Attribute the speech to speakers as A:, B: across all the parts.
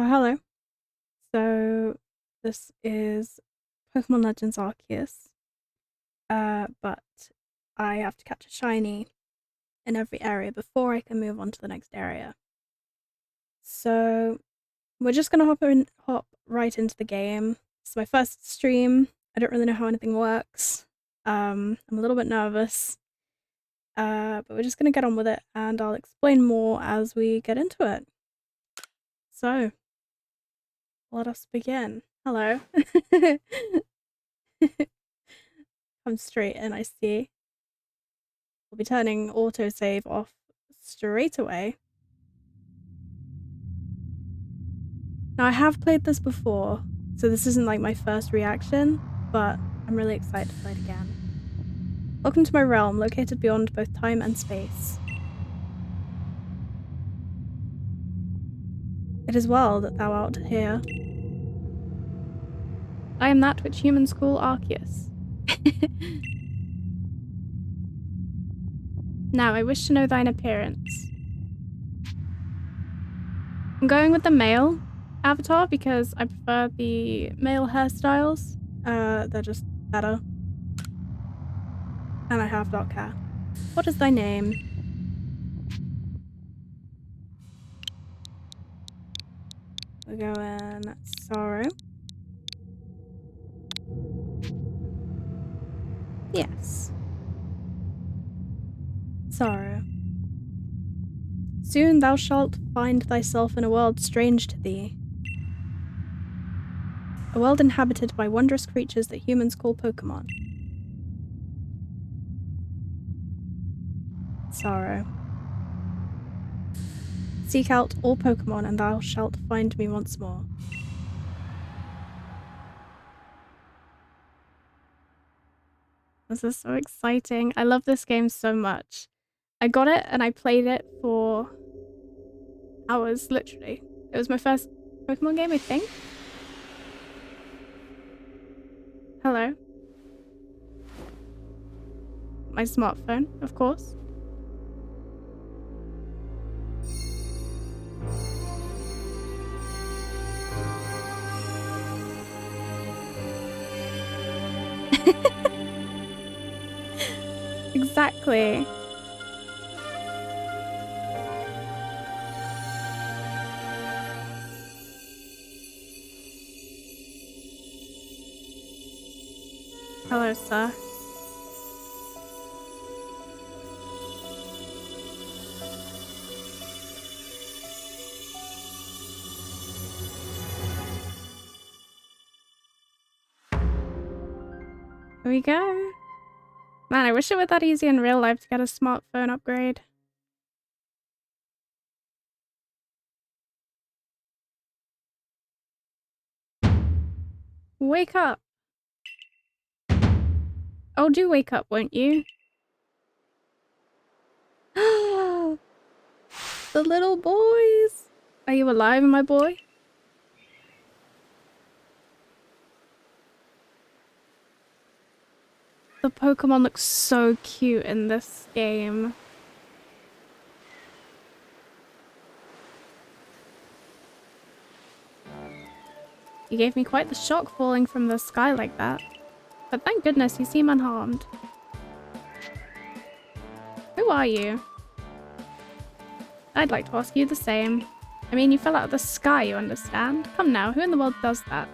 A: Hello. So this is Pokemon Legends Arceus. But I have to catch a shiny in every area before I can move on to the next area. So we're just gonna hop right into the game. It's my first stream. I don't really know how anything works. I'm a little bit nervous. But we're just gonna get on with it, and I'll explain more as we get into it. So let us begin. Hello. Come straight in, I see. We'll be turning autosave off straight away. Now, I have played this before, so this isn't like my first reaction, but I'm really excited to play it again. Welcome to my realm, located beyond both time and space. It is well that thou art here. I am that which humans call Arceus. Now, I wish to know thine appearance. I'm going with the male avatar because I prefer the male hairstyles. They're just better. And I have dark hair. What is thy name? We're going Sorrow. Yes. Sorrow. Soon thou shalt find thyself in a world strange to thee. A world inhabited by wondrous creatures that humans call Pokemon. Sorrow. Seek out all Pokemon and thou shalt find me once more. This is so exciting. I love this game so much. I got it and I played it for hours, literally. It was my first Pokemon game, I think. Hello. My smartphone, of course. Exactly. Hello, sir. Here we go. Man, I wish it were that easy in real life to get a smartphone upgrade. Wake up. Oh, do wake up, won't you? The little boys. Are you alive, my boy? The Pokemon look so cute in this game. You gave me quite the shock falling from the sky like that. But thank goodness you seem unharmed. Who are you? I'd like to ask you the same. I mean, you fell out of the sky, you understand? Come now, who in the world does that?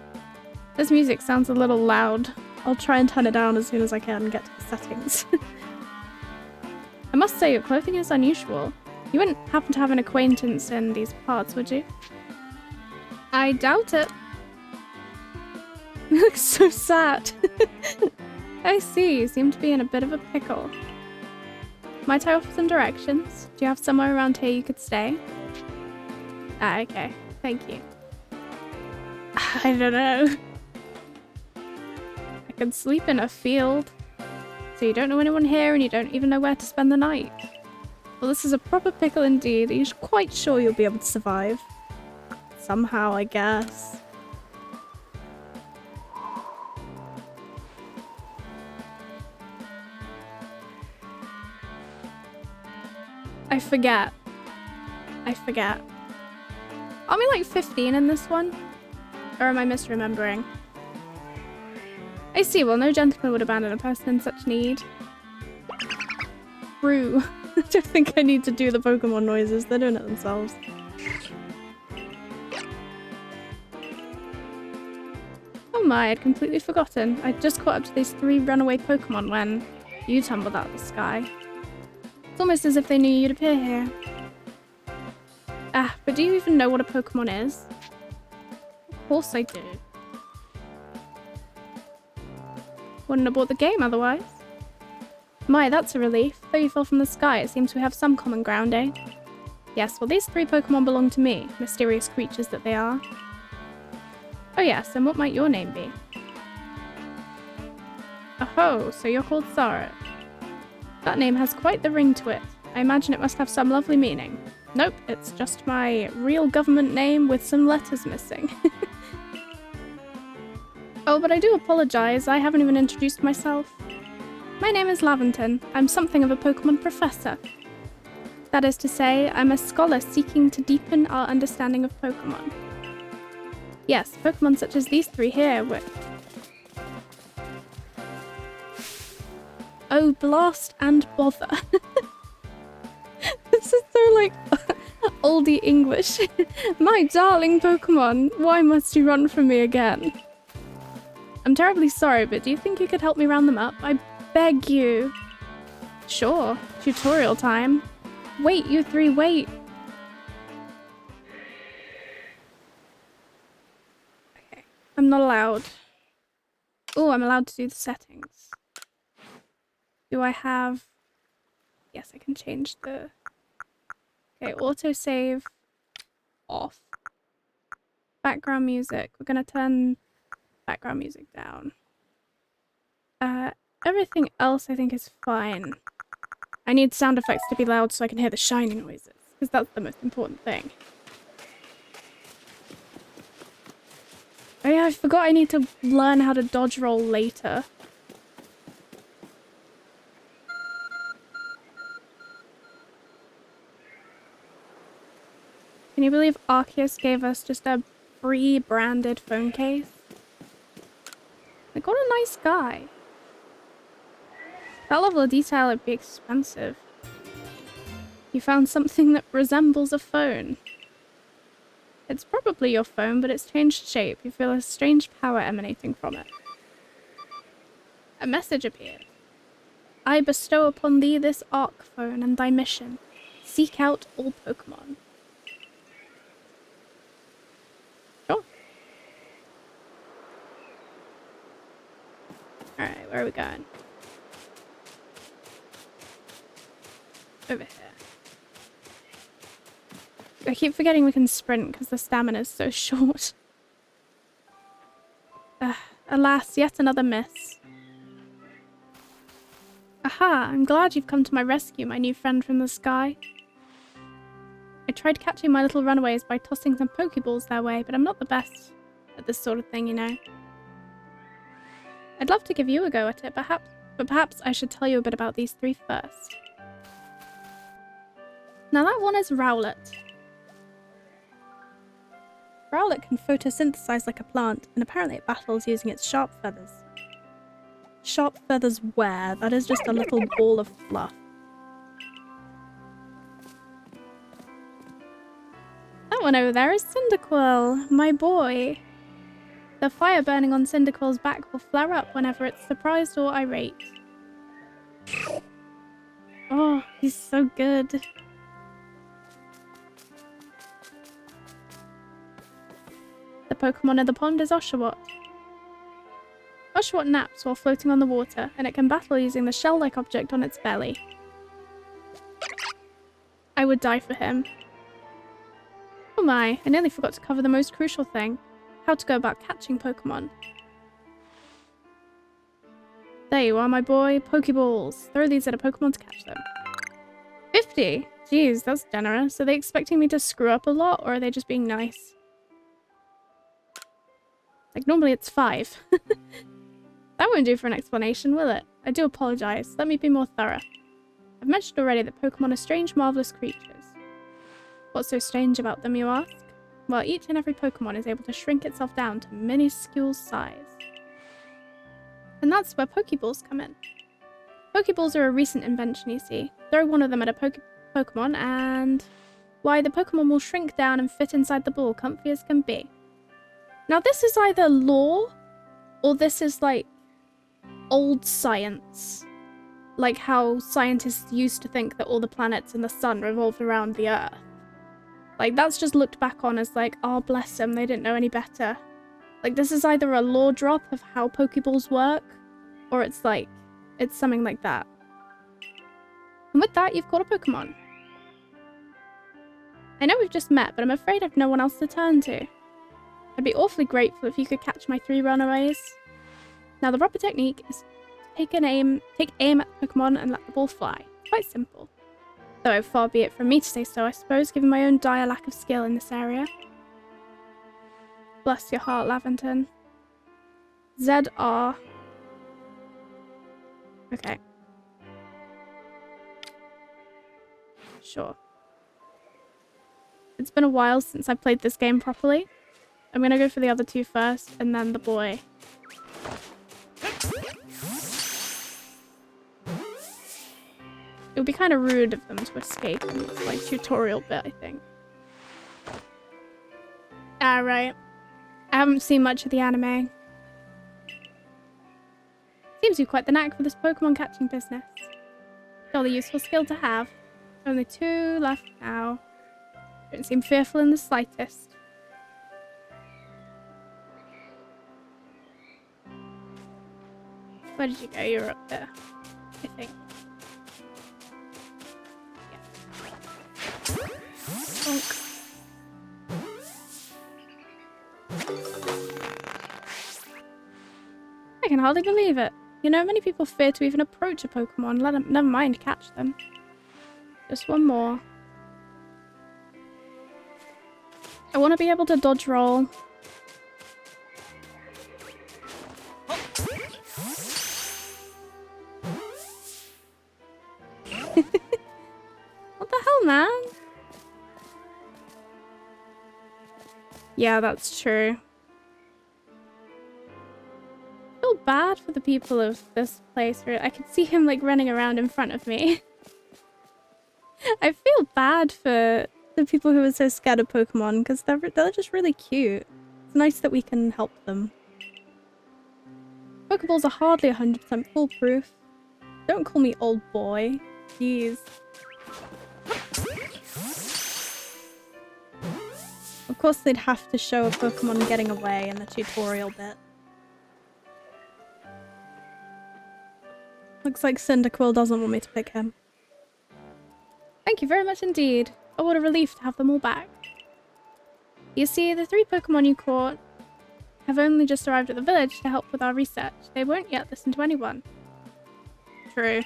A: This music sounds a little loud. I'll try and turn it down as soon as I can and get to the settings. I must say, your clothing is unusual. You wouldn't happen to have an acquaintance in these parts, would you? I doubt it. You look so sad. I see, you seem to be in a bit of a pickle. Might I offer some directions? Do you have somewhere around here you could stay? Ah, okay. Thank you. I don't know. I could sleep in a field. So you don't know anyone here and you don't even know where to spend the night. Well, this is a proper pickle indeed. Are you quite sure you'll be able to survive? Somehow, I guess. I forget. Aren't we like 15 in this one? Or am I misremembering? I see, well, no gentleman would abandon a person in such need. True. I don't think I need to do the Pokemon noises, they're doing it themselves. Oh my, I'd completely forgotten. I'd just caught up to these 3 runaway Pokemon when you tumbled out of the sky. It's almost as if they knew you'd appear here. Ah, but do you even know what a Pokemon is? Of course I do. Wouldn't have bought the game otherwise. My, that's a relief. Though you fell from the sky, it seems we have some common ground, eh? Yes, well these 3 Pokemon belong to me, mysterious creatures that they are. Oh yes, and what might your name be? Oh, so you're called Sorrow. That name has quite the ring to it. I imagine it must have some lovely meaning. Nope, it's just my real government name with some letters missing. Oh, but I do apologize, I haven't even introduced myself. My name is Laventon. I'm something of a Pokemon professor. That is to say, I'm a scholar seeking to deepen our understanding of Pokemon. Yes, Pokemon such as these 3 here were... Oh, blast and bother. This is so like oldie English. My darling Pokemon, why must you run from me again? I'm terribly sorry, but do you think you could help me round them up? I beg you. Sure, tutorial time. Wait, you 3, wait. Okay, I'm not allowed. Oh, I'm allowed to do the settings. Do I have... Yes, I can change the... Okay, autosave off. Background music. We're gonna turn background music down. Everything else I think is fine. I need sound effects to be loud so I can hear the shiny noises, because that's the most important thing. Oh yeah, I forgot I need to learn how to dodge roll later. Can you believe Arceus gave us just a free branded phone case? Like, what a nice guy. That level of detail would be expensive. You found something that resembles a phone. It's probably your phone, but it's changed shape. You feel a strange power emanating from it. A message appeared. I bestow upon thee this Arc phone and thy mission. Seek out all Pokemon. Sure. Alright, where are we going? Over here. I keep forgetting we can sprint because the stamina is so short. Alas, yet another miss. Aha, I'm glad you've come to my rescue, my new friend from the sky. I tried catching my little runaways by tossing some Pokeballs their way, but I'm not the best at this sort of thing, you know. I'd love to give you a go at it, but perhaps I should tell you a bit about these 3 first. Now that one is Rowlet. Rowlet can photosynthesize like a plant, and apparently it battles using its sharp feathers. Sharp feathers where? That is just a little ball of fluff. That one over there is Cyndaquil, my boy. The fire burning on Cyndaquil's back will flare up whenever it's surprised or irate. Oh, he's so good. The Pokemon in the pond is Oshawott. Oshawott naps while floating on the water, and it can battle using the shell-like object on its belly. I would die for him. Oh my, I nearly forgot to cover the most crucial thing. How to go about catching Pokemon. There you are, my boy. Pokeballs. Throw these at a Pokemon to catch them. 50? Jeez, that's generous. Are they expecting me to screw up a lot, or are they just being nice? Like, normally it's 5. That won't do for an explanation, will it? I do apologize. Let me be more thorough. I've mentioned already that Pokemon are strange, marvelous creatures. What's so strange about them, you ask? Well, each and every Pokemon is able to shrink itself down to minuscule size. And that's where Pokeballs come in. Pokeballs are a recent invention, you see. Throw one of them at a Pokemon and... why, the Pokemon will shrink down and fit inside the ball, comfy as can be. Now this is either lore, or this is like old science. Like how scientists used to think that all the planets in the sun revolved around the Earth. Like that's just looked back on as like, oh bless them, they didn't know any better. Like this is either a lore drop of how Pokeballs work, or it's like, it's something like that. And with that, you've caught a Pokemon. I know we've just met, but I'm afraid I've no one else to turn to. I'd be awfully grateful if you could catch my 3 runaways. Now the proper technique is take aim at the Pokemon and let the ball fly. Quite simple. Though far be it from me to say so, I suppose, given my own dire lack of skill in this area. Bless your heart, Laventon. ZR. Okay. Sure. It's been a while since I played this game properly. I'm gonna go for the other 2 first, and then the boy. It would be kind of rude of them to escape in this, like, tutorial bit, I think. Right. I haven't seen much of the anime. Seems you've quite the knack for this Pokemon catching business. Surely useful skill to have. Only 2 left now. Don't seem fearful in the slightest. Where did you go? You were up there, I think. Yeah. Bonk. I can hardly believe it. You know, many people fear to even approach a Pokemon, never mind catch them. Just one more. I want to be able to dodge roll. What the hell, man? Yeah, that's true. I feel bad for the people of this place. I could see him like running around in front of me. I feel bad for the people who are so scared of Pokemon because they're just really cute. It's nice that we can help them. Pokeballs are hardly 100% foolproof. Don't call me old boy. Jeez. Of course they'd have to show a Pokemon getting away in the tutorial bit. Looks like Cyndaquil doesn't want me to pick him. Thank you very much indeed. Oh, what a relief to have them all back. You see, the 3 Pokemon you caught have only just arrived at the village to help with our research. They won't yet listen to anyone. True.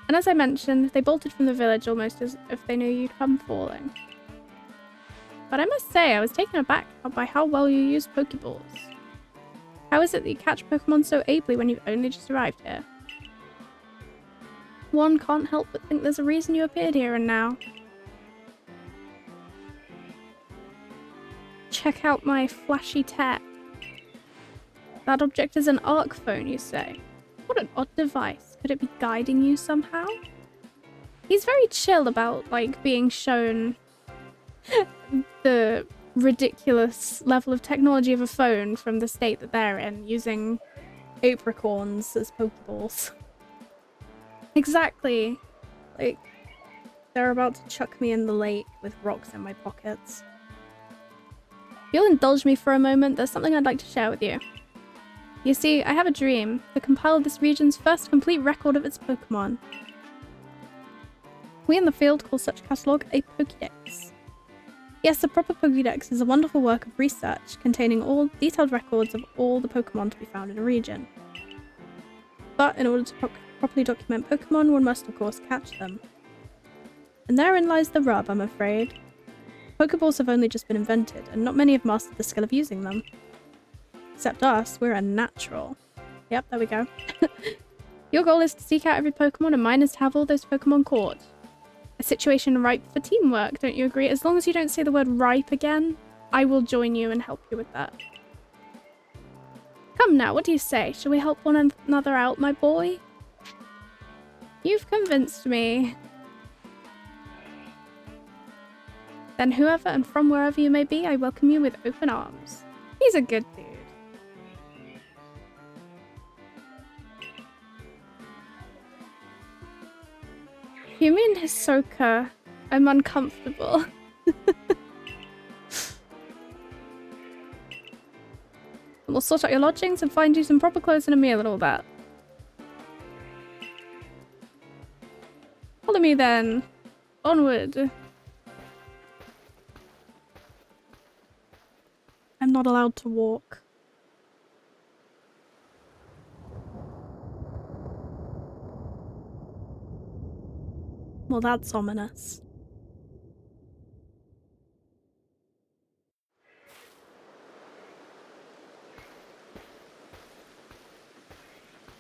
A: And as I mentioned, they bolted from the village almost as if they knew you'd come falling. But I must say, I was taken aback by how well you use Pokeballs. How is it that you catch Pokemon so ably when you've only just arrived here? One can't help but think there's a reason you appeared here and now. Check out my flashy tech. That object is an arc phone, you say? What an odd device. Could it be guiding you somehow? He's very chill about, like, being shown the ridiculous level of technology of a phone from the state that they're in, using apricorns as Pokeballs. Exactly. Like, they're about to chuck me in the lake with rocks in my pockets. If you'll indulge me for a moment, there's something I'd like to share with you. You see, I have a dream to compile this region's first complete record of its Pokemon. We in the field call such catalogue a Pokédex. Yes, a proper Pokédex is a wonderful work of research containing all detailed records of all the Pokemon to be found in a region. But in order to properly document Pokemon, one must of course catch them. And therein lies the rub, I'm afraid. Pokeballs have only just been invented, and not many have mastered the skill of using them. Except us, we're a natural. Yep, there we go. Your goal is to seek out every Pokemon, and mine is to have all those Pokemon caught. a situation ripe for teamwork, don't you agree? As long as you don't say the word ripe again, I will join you and help you with that. Come now, what do you say? Shall we help one another out, my boy? You've convinced me. Then whoever and from wherever you may be, I welcome you with open arms. He's a good dude. You mean Hisoka? I'm uncomfortable. We'll sort out your lodgings and find you some proper clothes and a meal and all that. Follow me then. Onward. I'm not allowed to walk. Well, that's ominous.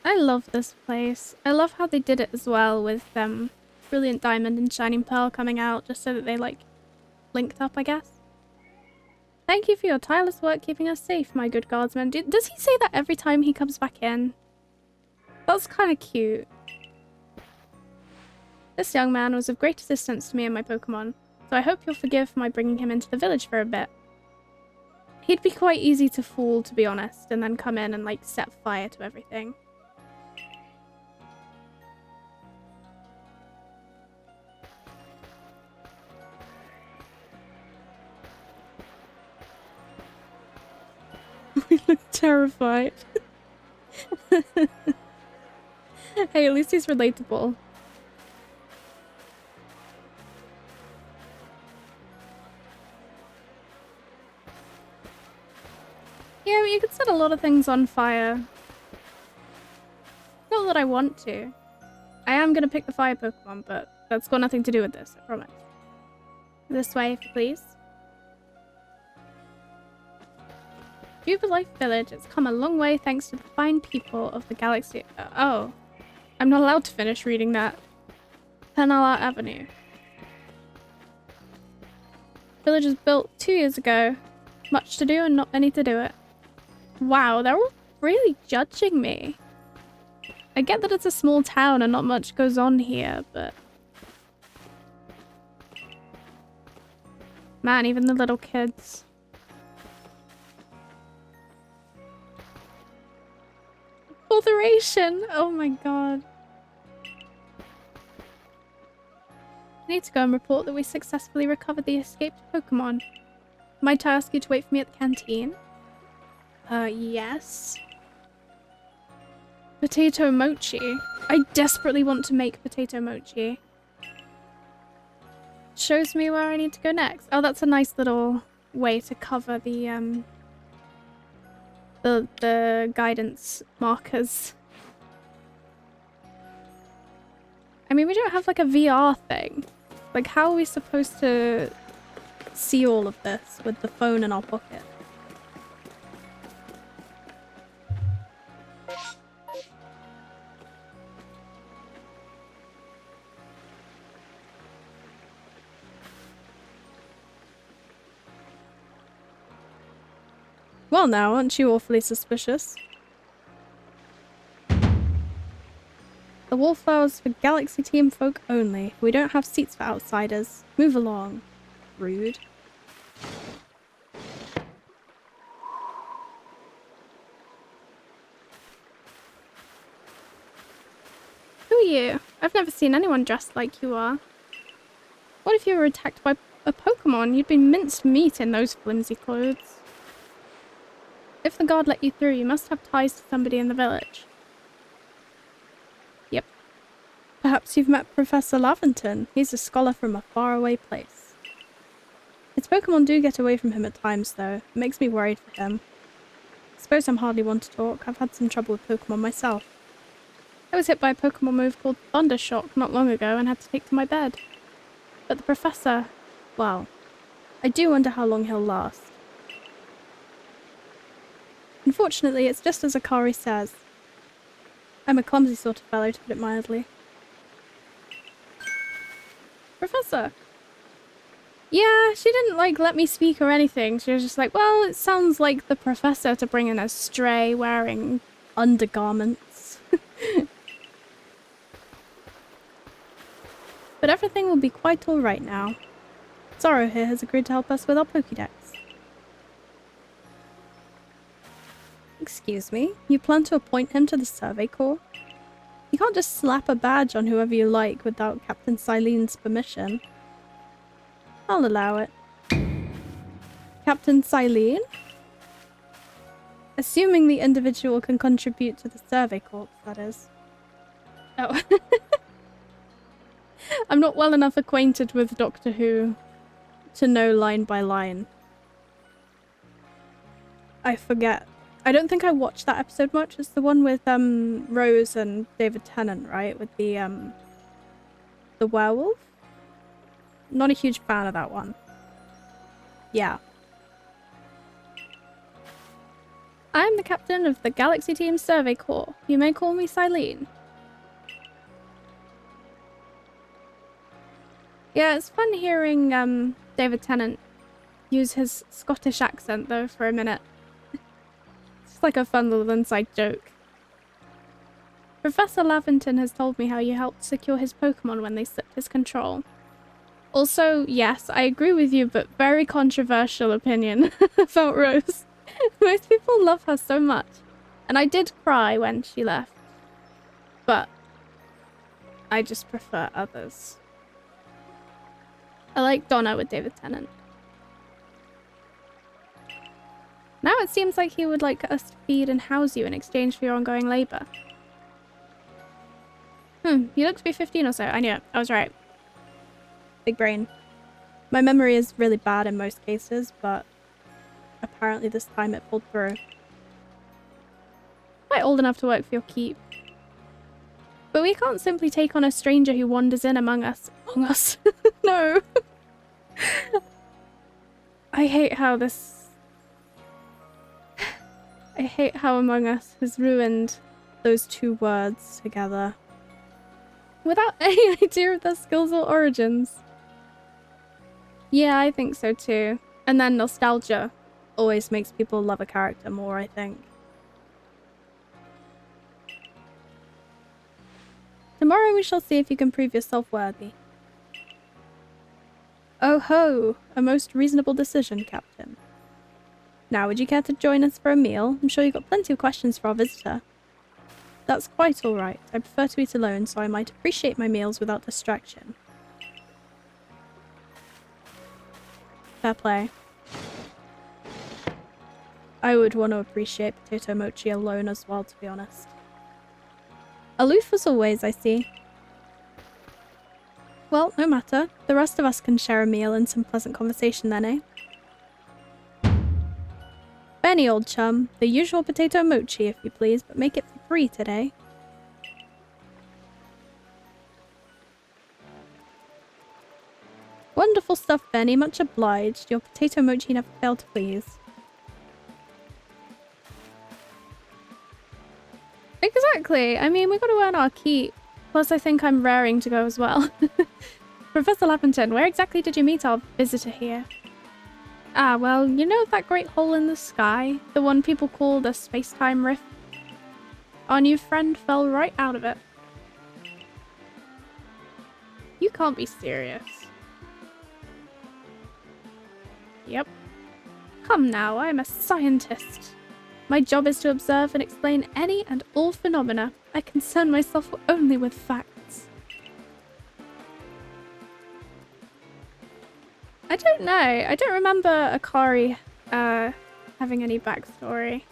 A: I love this place. I love how they did it as well with Brilliant Diamond and Shining Pearl coming out just so that they like linked up, I guess. Thank you for your tireless work keeping us safe, my good guardsman. Does he say that every time he comes back in? That's kind of cute. This young man was of great assistance to me and my Pokemon, so I hope you'll forgive my bringing him into the village for a bit. He'd be quite easy to fool, to be honest, and then come in and like set fire to everything. We look terrified. Hey, at least he's relatable. Yeah, you could set a lot of things on fire. Not that I want to. I am gonna pick the fire Pokemon, but that's got nothing to do with this, I promise. This way, if you please. Jubilife Village has come a long way thanks to the fine people of the galaxy. Oh. I'm not allowed to finish reading that. Penala Avenue. Village was built 2 years ago. Much to do and not many to do it. Wow, they're all really judging me. I get that it's a small town and not much goes on here, but... Man, even the little kids. Botheration! Oh my god. I need to go and report that we successfully recovered the escaped Pokemon. Might I ask you to wait for me at the canteen? Yes. Potato mochi. I desperately want to make potato mochi. Shows me where I need to go next. Oh, that's a nice little way to cover the guidance markers. I mean, we don't have like a VR thing. Like, how are we supposed to see all of this with the phone in our pocket? Well now, aren't you awfully suspicious? The wallflowers for Galaxy Team folk only. We don't have seats for outsiders. Move along. Rude. Who are you? I've never seen anyone dressed like you are. What if you were attacked by a Pokemon? You'd be minced meat in those flimsy clothes. If the guard let you through, you must have ties to somebody in the village. Yep. Perhaps you've met Professor Laventon. He's a scholar from a faraway place. His Pokemon do get away from him at times, though. It makes me worried for him. I suppose I'm hardly one to talk. I've had some trouble with Pokemon myself. I was hit by a Pokemon move called Thundershock not long ago and had to take to my bed. But the Professor... well, I do wonder how long he'll last. Unfortunately, it's just as Akari says. I'm a clumsy sort of fellow, to put it mildly. Professor. Yeah, she didn't like let me speak or anything. She was just like, well, it sounds like the professor to bring in a stray wearing undergarments. But everything will be quite alright now. Zoro here has agreed to help us with our Pokédex. Excuse me, you plan to appoint him to the Survey Corps? You can't just slap a badge on whoever you like without Captain Sileen's permission. I'll allow it. Captain Sileen? Assuming the individual can contribute to the Survey Corps, that is. Oh. I'm not well enough acquainted with Doctor Who to know line by line. I forget. I don't think I watched that episode much. It's the one with Rose and David Tennant, right? With the werewolf? Not a huge fan of that one. Yeah. I'm the captain of the Galaxy Team Survey Corps. You may call me Sileen. Yeah, it's fun hearing David Tennant use his Scottish accent though for a minute. It's like a fun little inside joke. Professor Laventon has told me how you helped secure his Pokemon when they slipped his control. Also, yes, I agree with you, but very controversial opinion about Rose. Most people love her so much. And I did cry when she left. But I just prefer others. I like Donna with David Tennant. Now it seems like he would like us to feed and house you in exchange for your ongoing labor. You look to be 15 or so. I knew it. I was right. Big brain. My memory is really bad in most cases, but apparently this time it pulled through. Quite old enough to work for your keep. But we can't simply take on a stranger who wanders in among us. Among us? No. I hate how Among Us has ruined those two words together. Without any idea of their skills or origins. Yeah, I think so too. And then nostalgia always makes people love a character more, I think. Tomorrow we shall see if you can prove yourself worthy. Oh ho! A most reasonable decision, Captain. Now, would you care to join us for a meal? I'm sure you've got plenty of questions for our visitor. That's quite alright. I prefer to eat alone, so I might appreciate my meals without distraction. Fair play. I would want to appreciate potato mochi alone as well, to be honest. Aloof as always, I see. Well, no matter. The rest of us can share a meal and some pleasant conversation then, eh? Benny, old chum. The usual potato mochi, if you please, but make it for 3 today. Wonderful stuff, Benny. Much obliged. Your potato mochi never failed to please. Exactly. I mean, we've got to earn our keep. Plus, I think I'm raring to go as well. Professor Lappington, where exactly did you meet our visitor here? Ah, well, you know that great hole in the sky? The one people call the space-time rift? Our new friend fell right out of it. You can't be serious. Yep. Come now, I am a scientist. My job is to observe and explain any and all phenomena. I concern myself only with facts. I don't know. I don't remember Akari having any backstory.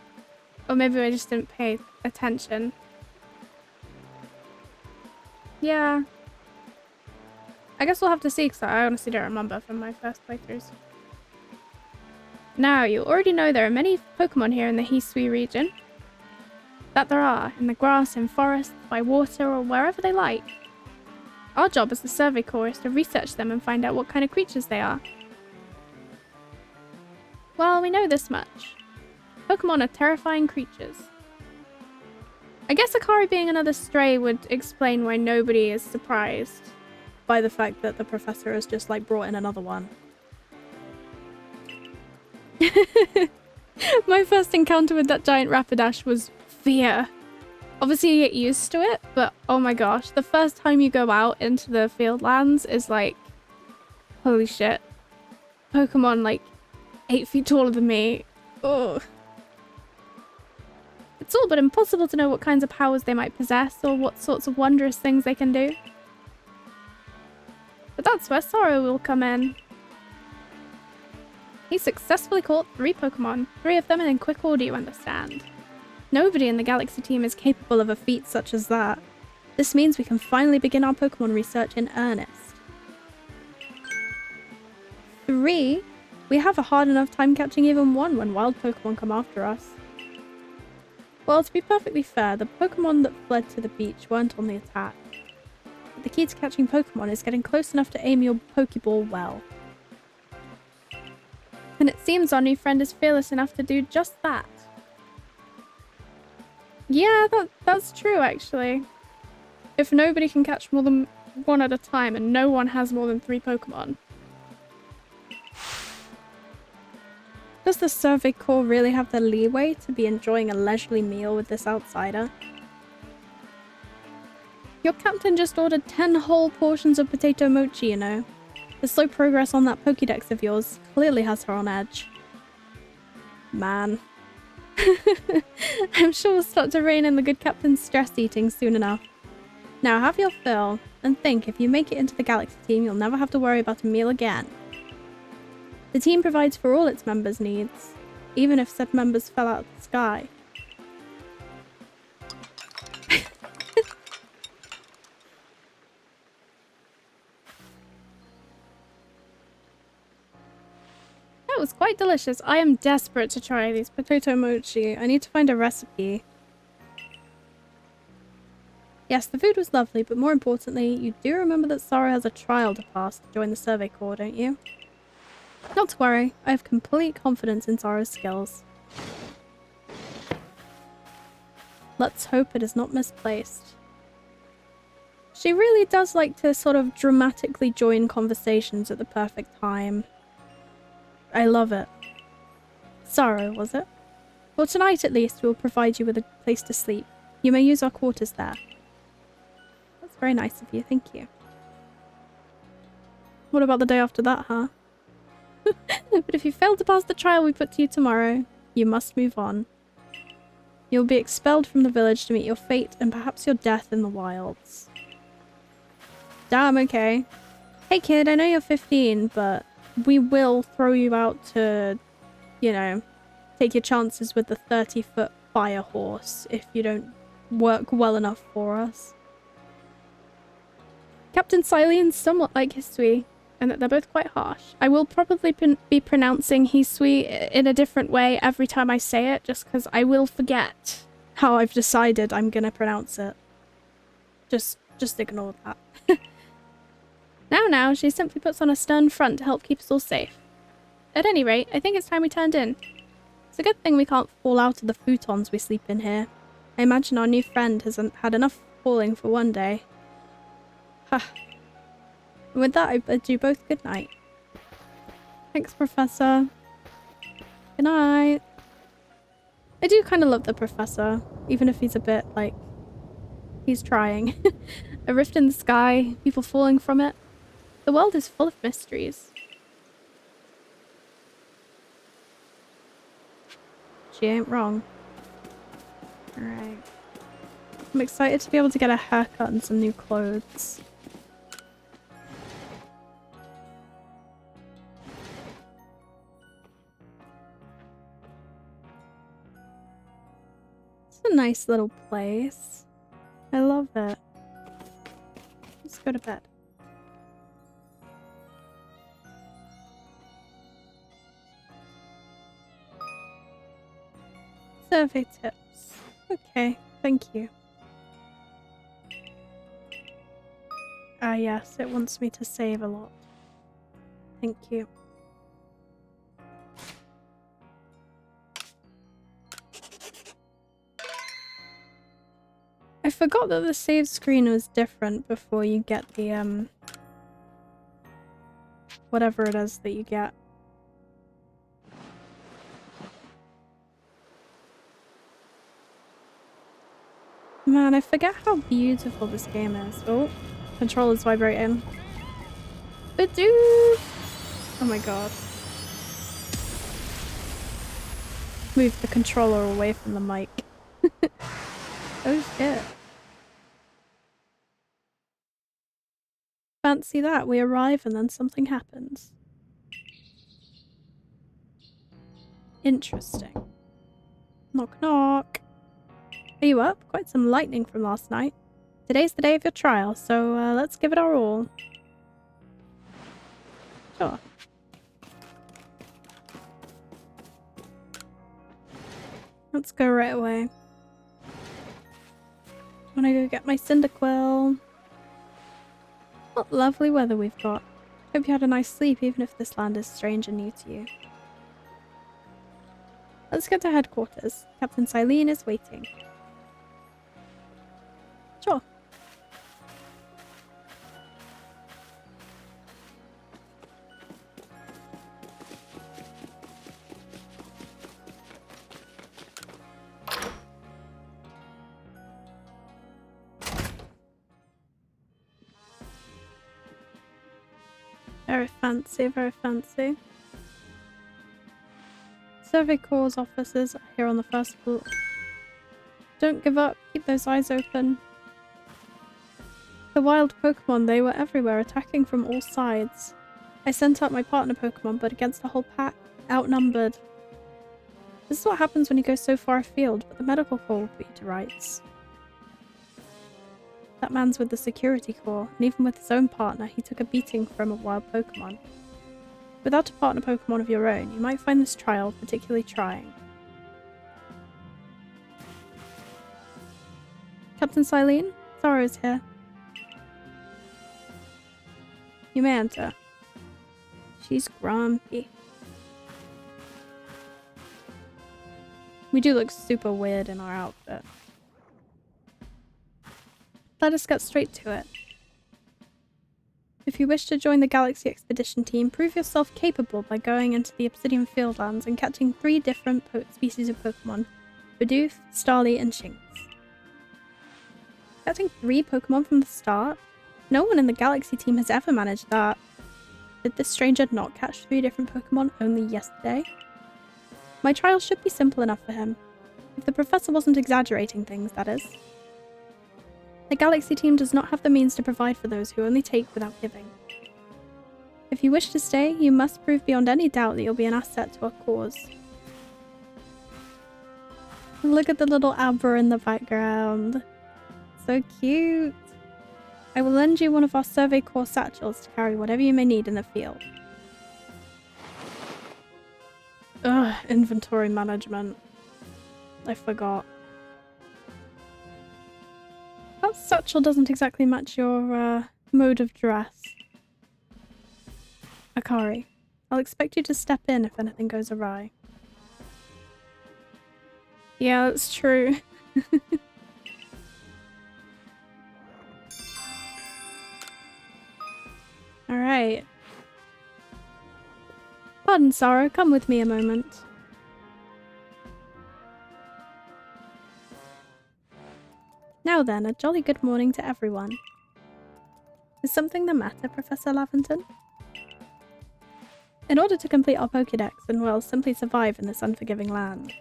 A: Or maybe I just didn't pay attention. Yeah. I guess we'll have to see, because I honestly don't remember from my first playthroughs. Now, you already know there are many Pokemon here in the Hisui region. That there are, in the grass, in forests, by water, or wherever they like. Our job as the Survey Corps is to research them and find out what kind of creatures they are. Well, we know this much. Pokemon are terrifying creatures. I guess Akari being another stray would explain why nobody is surprised by the fact that the professor has just like brought in another one. My first encounter with that giant Rapidash was fear. Obviously you get used to it, but oh my gosh, the first time you go out into the field lands is like, holy shit. Pokemon like 8 feet taller than me. Ugh. It's all but impossible to know what kinds of powers they might possess or what sorts of wondrous things they can do. But that's where Sorrow will come in. He successfully caught 3 Pokemon, 3 of them in quick order, you understand. Nobody in the Galaxy team is capable of a feat such as that. This means we can finally begin our Pokemon research in earnest. 3? We have a hard enough time catching even 1 when wild Pokemon come after us. Well, to be perfectly fair, the Pokemon that fled to the beach weren't on the attack. But the key to catching Pokemon is getting close enough to aim your Pokeball well. And it seems our new friend is fearless enough to do just that. Yeah, that's true, actually. If nobody can catch more than 1 at a time and no one has more than 3 Pokemon. Does the Survey Corps really have the leeway to be enjoying a leisurely meal with this outsider? Your captain just ordered 10 whole portions of potato mochi, you know. The slow progress on that Pokédex of yours clearly has her on edge. Man. I'm sure we'll start to rein in the good captain's stress eating soon enough. Now have your fill, and think if you make it into the Galaxy team, you'll never have to worry about a meal again. The team provides for all its members' needs, even if said members fell out of the sky. That was quite delicious. I am desperate to try these potato mochi. I need to find a recipe. Yes, the food was lovely, but more importantly, you do remember that Sarah has a trial to pass to join the Survey Corps, don't you? Not to worry, I have complete confidence in Sarah's skills. Let's hope it is not misplaced. She really does like to sort of dramatically join conversations at the perfect time. I love it. Sorrow, was it? Well, tonight at least we'll provide you with a place to sleep. You may use our quarters there. That's very nice of you, thank you. What about the day after that, huh? But if you fail to pass the trial we put to you tomorrow, you must move on. You'll be expelled from the village to meet your fate and perhaps your death in the wilds. Damn, okay. Hey kid, I know you're 15, but we will throw you out to, you know, take your chances with the 30-foot fire horse if you don't work well enough for us. Captain Silene's somewhat like Hisui, and that they're both quite harsh. I will probably be pronouncing Hisui in a different way every time I say it, just because I will forget how I've decided I'm gonna pronounce it. Just ignore that. Now, she simply puts on a stern front to help keep us all safe. At any rate, I think it's time we turned in. It's a good thing we can't fall out of the futons we sleep in here. I imagine our new friend hasn't had enough falling for one day. Ha. And with that, I bid you both good night. Thanks, Professor. Good night. I do kind of love the Professor, even if he's a bit, like, he's trying. A rift in the sky, people falling from it. The world is full of mysteries. She ain't wrong. Alright. I'm excited to be able to get a haircut and some new clothes. It's a nice little place. I love it. Let's go to bed. Survey tips. Okay, thank you. Ah yes, it wants me to save a lot. Thank you. I forgot that the save screen was different before you get the whatever it is that you get. Man, I forget how beautiful this game is. Oh, controller's vibrating. Badoo! Oh my god. Move the controller away from the mic. Oh shit. Fancy that, we arrive and then something happens. Interesting. Knock knock. Are you up? Quite some lightning from last night. Today's the day of your trial, so let's give it our all. Sure. Let's go right away. I'm gonna go get my Cyndaquil. What lovely weather we've got. Hope you had a nice sleep, even if this land is strange and new to you. Let's get to headquarters. Captain Silene is waiting. Sure. Very fancy, very fancy. Survey Corps officers are here on the first floor. Don't give up, keep those eyes open. The wild Pokemon, they were everywhere, attacking from all sides. I sent out my partner Pokemon, but against the whole pack, outnumbered. This is what happens when you go so far afield, but the medical corps will put you to rights. That man's with the security corps, and even with his own partner, he took a beating from a wild Pokemon. Without a partner Pokemon of your own, you might find this trial particularly trying. Captain Silene, Zoro's here. You may enter. She's grumpy. We do look super weird in our outfit. Let us get straight to it. If you wish to join the Galaxy Expedition team, prove yourself capable by going into the Obsidian Fieldlands and catching 3 different species of Pokemon. Bidoof, Starly, and Shinx. Catching 3 Pokemon from the start? No one in the Galaxy team has ever managed that. Did this stranger not catch 3 different Pokemon only yesterday? My trial should be simple enough for him. If the professor wasn't exaggerating things, that is. The Galaxy team does not have the means to provide for those who only take without giving. If you wish to stay, you must prove beyond any doubt that you'll be an asset to our cause. Look at the little Abra in the background. So cute. I will lend you one of our Survey Corps satchels to carry whatever you may need in the field. Ugh, inventory management. I forgot. That satchel doesn't exactly match your mode of dress. Akari, I'll expect you to step in if anything goes awry. Yeah, that's true. Alright. Pardon, Sarah, come with me a moment. Now then, a jolly good morning to everyone. Is something the matter, Professor Laventon? In order to complete our Pokédex and, well, simply survive in this unforgiving land,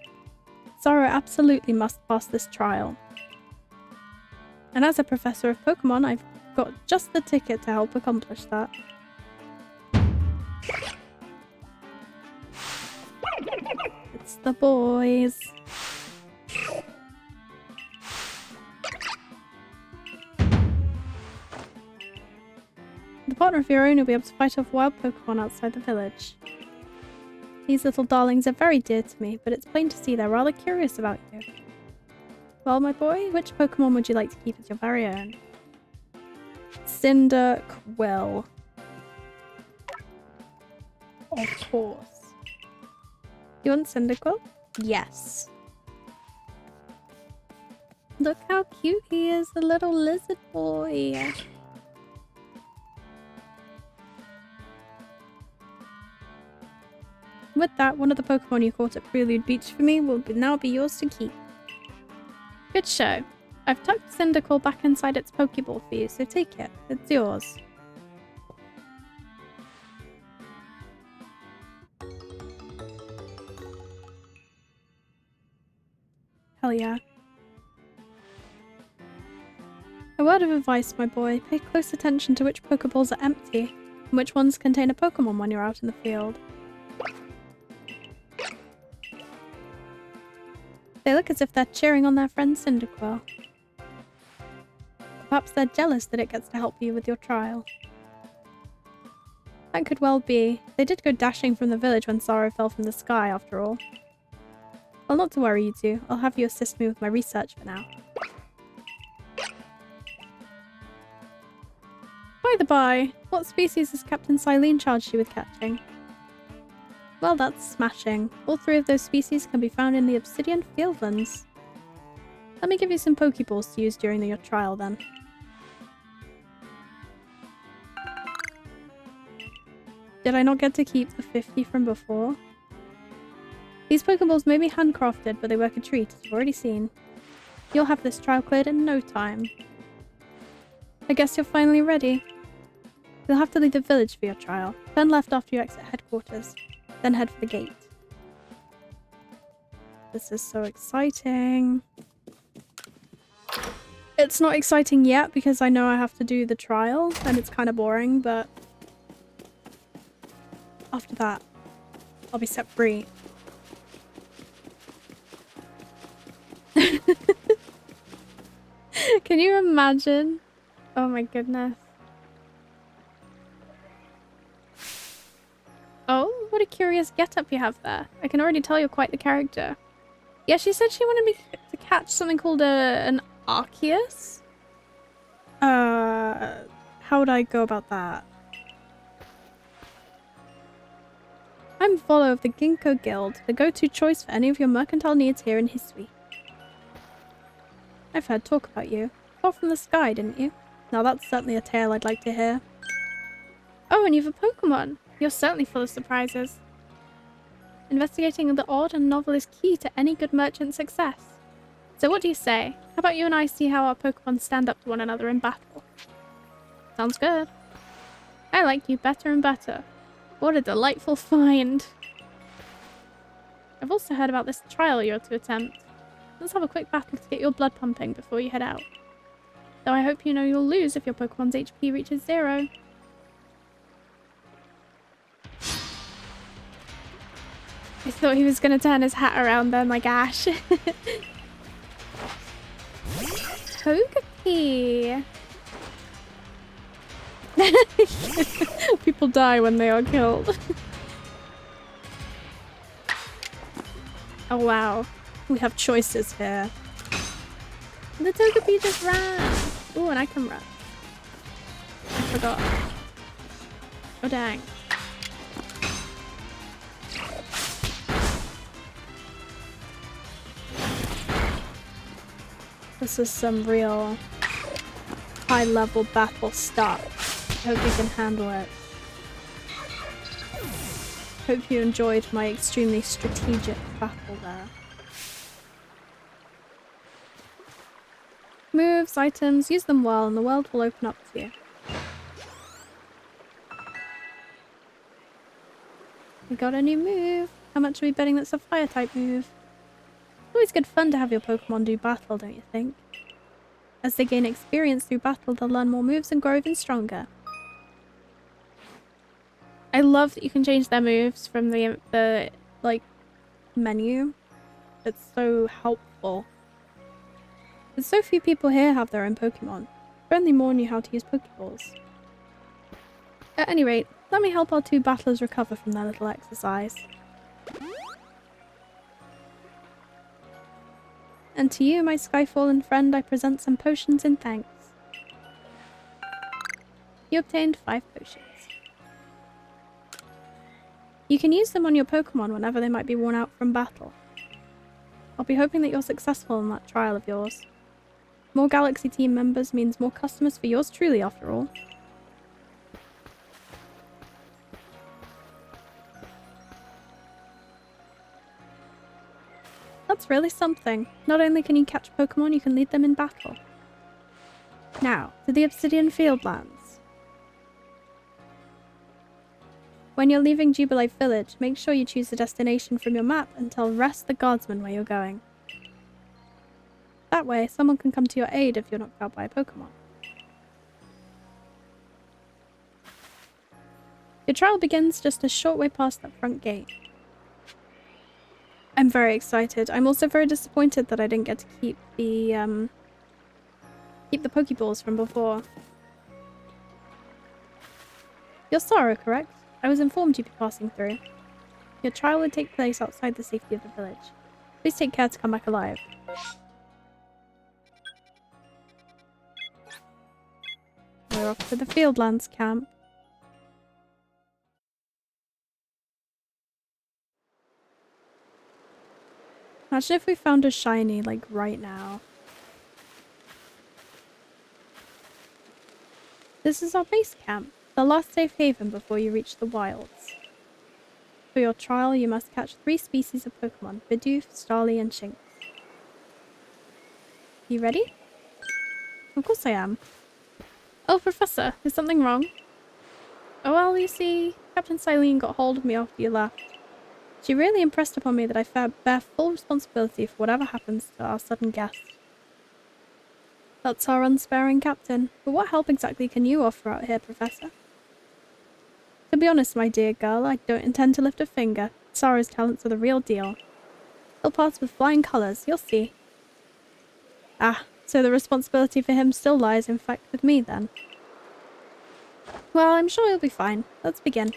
A: Zoro absolutely must pass this trial. And as a professor of Pokemon, I've got just the ticket to help accomplish that. It's the boys. The partner of your own will be able to fight off wild Pokemon outside the village. These little darlings are very dear to me, but it's plain to see they're rather curious about you. Well, my boy, which Pokemon would you like to keep as your very own? Cyndaquil. Of course. You want Cyndaquil? Yes. Look how cute he is, the little lizard boy. With that, one of the Pokemon you caught at Prelude Beach for me will now be yours to keep. Good show. I've tucked Cyndaquil back inside its Pokeball for you, so take it. It's yours. Hell yeah. A word of advice, my boy. Pay close attention to which Pokeballs are empty, and which ones contain a Pokemon when you're out in the field. They look as if they're cheering on their friend Cyndaquil. Perhaps they're jealous that it gets to help you with your trial. That could well be. They did go dashing from the village when Sorrow fell from the sky, after all. Well, not to worry, you two. I'll have you assist me with my research for now. By the by, what species has Captain Silene charged you with catching? Well, that's smashing. All three of those species can be found in the Obsidian Fieldlands. Let me give you some Pokeballs to use during your trial, then. Did I not get to keep the 50 from before? These Pokeballs may be handcrafted, but they work a treat, as you've already seen. You'll have this trial cleared in no time. I guess you're finally ready. You'll have to leave the village for your trial. Turn left after you exit headquarters. Then head for the gate. This is so exciting. It's not exciting yet because I know I have to do the trial and it's kind of boring, but after that, I'll be set free. Can you imagine? Oh my goodness. Oh, what a curious getup you have there. I can already tell you're quite the character. Yeah, she said she wanted me to catch something called an arceus? How would I go about that? I'm Volo of the Ginkgo Guild, the go-to choice for any of your mercantile needs here in Hisui. I've heard talk about you. Fell from the sky, didn't you? Now that's certainly a tale I'd like to hear. Oh, and you've a Pokemon. You're certainly full of surprises. Investigating the odd and novel is key to any good merchant's success. So what do you say? How about you and I see how our Pokemon stand up to one another in battle? Sounds good. I like you better and better. What a delightful find. I've also heard about this trial you're to attempt. Let's have a quick battle to get your blood pumping before you head out. Though I hope you know you'll lose if your Pokemon's HP reaches 0. I thought he was going to turn his hat around then like Ash. Togepi! People die when they are killed. Oh wow. We have choices here. The Togepi just ran! Ooh, and I can run. I forgot. Oh dang. This is some real high-level battle stuff. I hope you can handle it. Hope you enjoyed my extremely strategic battle there. Moves, items, use them well and the world will open up to you. We got a new move. How much are we betting that's a fire type move? Always good fun to have your Pokemon do battle, don't you think? As they gain experience through battle, they'll learn more moves and grow even stronger. I love that you can change their moves from the like menu. It's so helpful. There's so few people here have their own Pokemon. If only more knew how to use Pokeballs. At any rate, let me help our two battlers recover from their little exercise. And to you, my Skyfallen friend, I present some potions in thanks. You obtained 5 potions. You can use them on your Pokemon whenever they might be worn out from battle. I'll be hoping that you're successful in that trial of yours. More Galaxy team members means more customers for yours truly, after all. That's really something. Not only can you catch Pokemon, you can lead them in battle. Now, to the Obsidian Fieldlands. When you're leaving Jubilife Village, make sure you choose a destination from your map and tell Rest the Guardsman where you're going. That way, someone can come to your aid if you're knocked out by a Pokemon. Your trial begins just a short way past that front gate. I'm very excited. I'm also very disappointed that I didn't get to keep the Pokeballs from before. You're Sara, correct? I was informed you'd be passing through. Your trial would take place outside the safety of the village. Please take care to come back alive. We're off to the Fieldlands camp. Imagine if we found a shiny, like, right now. This is our base camp, the last safe haven before you reach the wilds. For your trial, you must catch 3 species of Pokemon, Bidoof, Starly, and Shinx. You ready? Of course I am. Oh, Professor, is something wrong? Oh well, you see, Captain Silene got hold of me after you left. She really impressed upon me that I bear full responsibility for whatever happens to our sudden guest. That's our unsparing captain, but what help exactly can you offer out here, Professor? To be honest, my dear girl, I don't intend to lift a finger. Sara's talents are the real deal. He'll pass with flying colours, you'll see. Ah, so the responsibility for him still lies, in fact, with me, then. Well, I'm sure you'll be fine. Let's begin.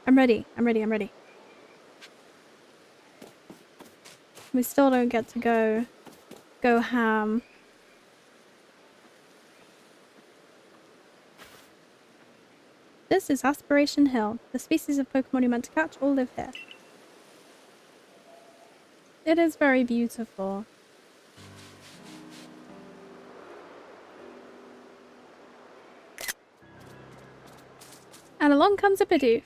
A: I'm ready. We still don't get to go ham. This is Aspiration Hill. The species of Pokemon you're meant to catch all live here. It is very beautiful. And along comes a Bidoof.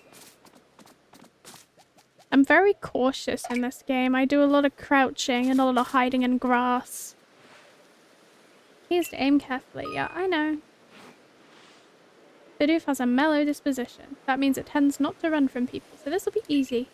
A: I'm very cautious in this game. I do a lot of crouching and a lot of hiding in grass. He has to aim carefully. Yeah, I know. Bidoof has a mellow disposition. That means it tends not to run from people, so this will be easy.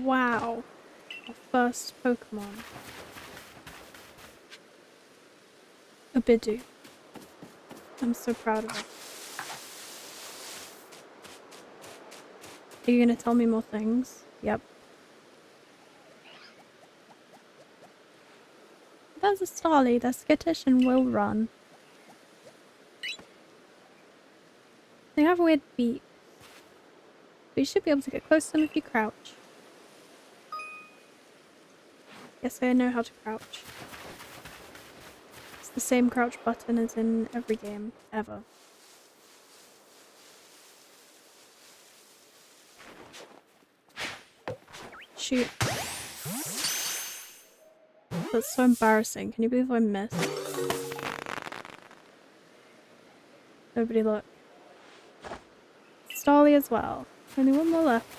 A: Wow. Our first Pokemon. A Bidoof. I'm so proud of it. Are you gonna tell me more things? Yep. There's a Starly. They're skittish and will run. They have weird beaks. But you should be able to get close to them if you crouch. Yes, I know how to crouch. It's the same crouch button as in every game, ever. Shoot. That's so embarrassing. Can you believe I missed? Nobody look. Starly as well. Only one more left.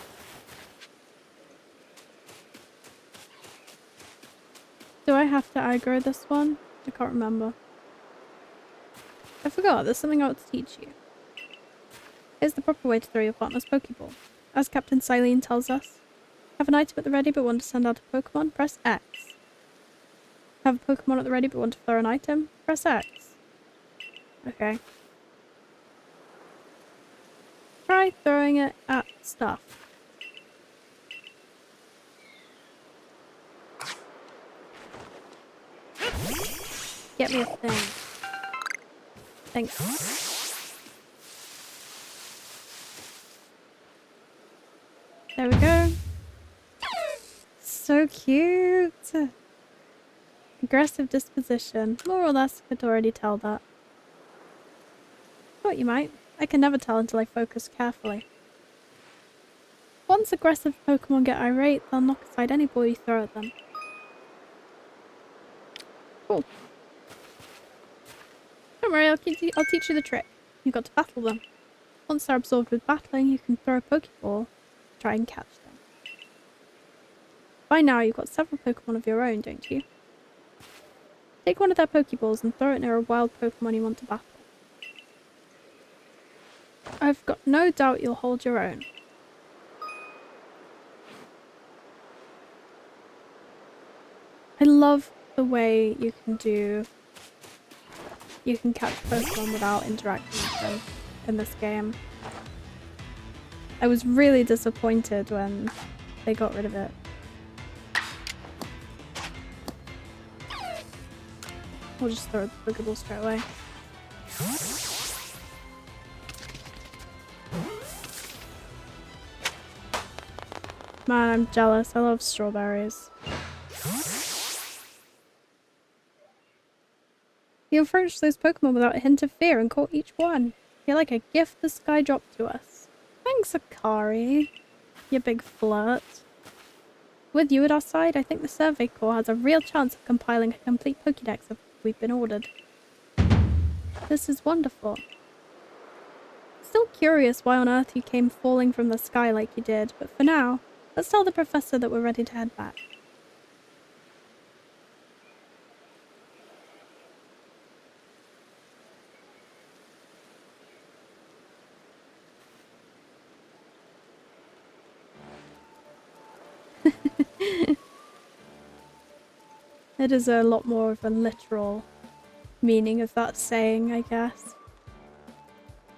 A: Do I have to aggro this one? I can't remember. I forgot, there's something I want to teach you. Here's the proper way to throw your partner's Pokeball. As Captain Silene tells us, have an item at the ready but want to send out a Pokemon? Press X. Have a Pokemon at the ready but want to throw an item? Press X. Okay. Try throwing it at stuff. Get me a thing. Thanks. There we go. So cute. Aggressive disposition. More or less, could already tell that. thought you might. I can never tell until I focus carefully. Once aggressive Pokemon get irate, they'll knock aside any ball you throw at them. Cool. Don't worry, I'll teach you the trick. You've got to battle them. Once they're absorbed with battling, you can throw a Pokeball to try and catch them. By now, you've got several Pokemon of your own, don't you? Take one of their Pokeballs and throw it near a wild Pokemon you want to battle. I've got no doubt you'll hold your own. I love the way you can catch Pokemon without interacting with them in this game. I was really disappointed when they got rid of it. We'll just throw the Pokeball straight away. Man, I'm jealous. I love strawberries. You approached those Pokemon without a hint of fear and caught each one. You're like a gift the sky dropped to us. Thanks, Akari. You big flirt. With you at our side, I think the Survey Corps has a real chance of compiling a complete Pokédex of what we've been ordered. This is wonderful. Still curious why on earth you came falling from the sky like you did, but for now, let's tell the professor that we're ready to head back. It is a lot more of a literal meaning of that saying, I guess.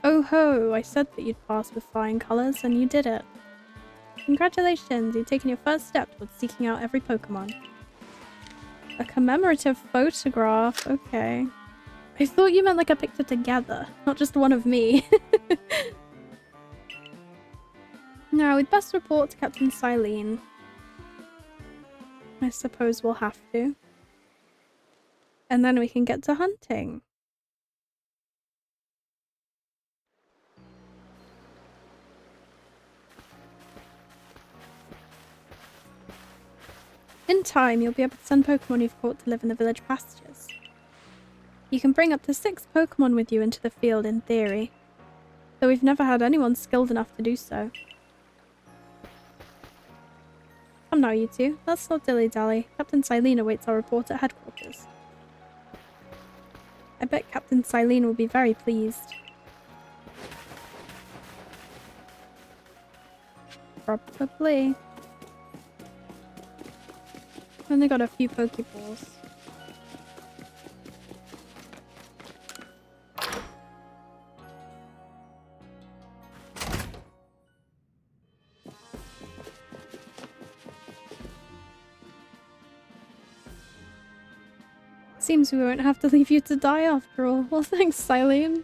A: Oh ho, I said that you'd pass with flying colours, and you did it. Congratulations, you've taken your first step towards seeking out every Pokemon. A commemorative photograph, okay. I thought you meant like a picture together, not just one of me. Now, we'd best report to Captain Silene. I suppose we'll have to. And then we can get to hunting. In time, you'll be able to send Pokemon you've caught to live in the village pastures. You can bring up to 6 Pokemon with you into the field in theory, though we've never had anyone skilled enough to do so. Come now, you two. Let's not dilly-dally. Captain Silene awaits our report at headquarters. I bet Captain Silene will be very pleased. Probably. Only got a few Pokeballs. Seems we won't have to leave you to die after all. Well, thanks, Silene.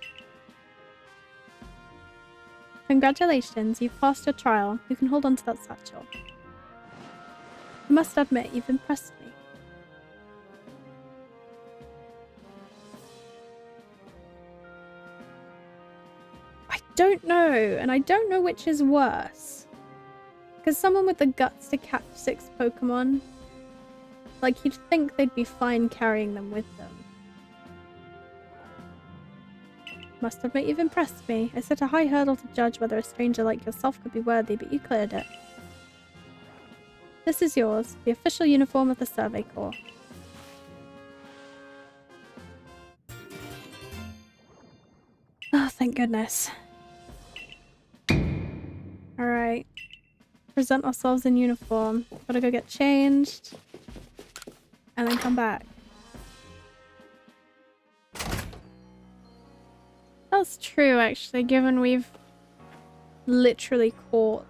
A: Congratulations, you've passed your trial. You can hold on to that satchel. I must admit, you've impressed me. I don't know, and I don't know which is worse. Because someone with the guts to catch 6 Pokemon, like, you'd think they'd be fine carrying them with them. Must admit, you've impressed me. I set a high hurdle to judge whether a stranger like yourself could be worthy, but you cleared it. This is yours, the official uniform of the Survey Corps. Oh, thank goodness. Alright. Present ourselves in uniform. Gotta go get changed. And then come back. That's true, actually, given we've literally caught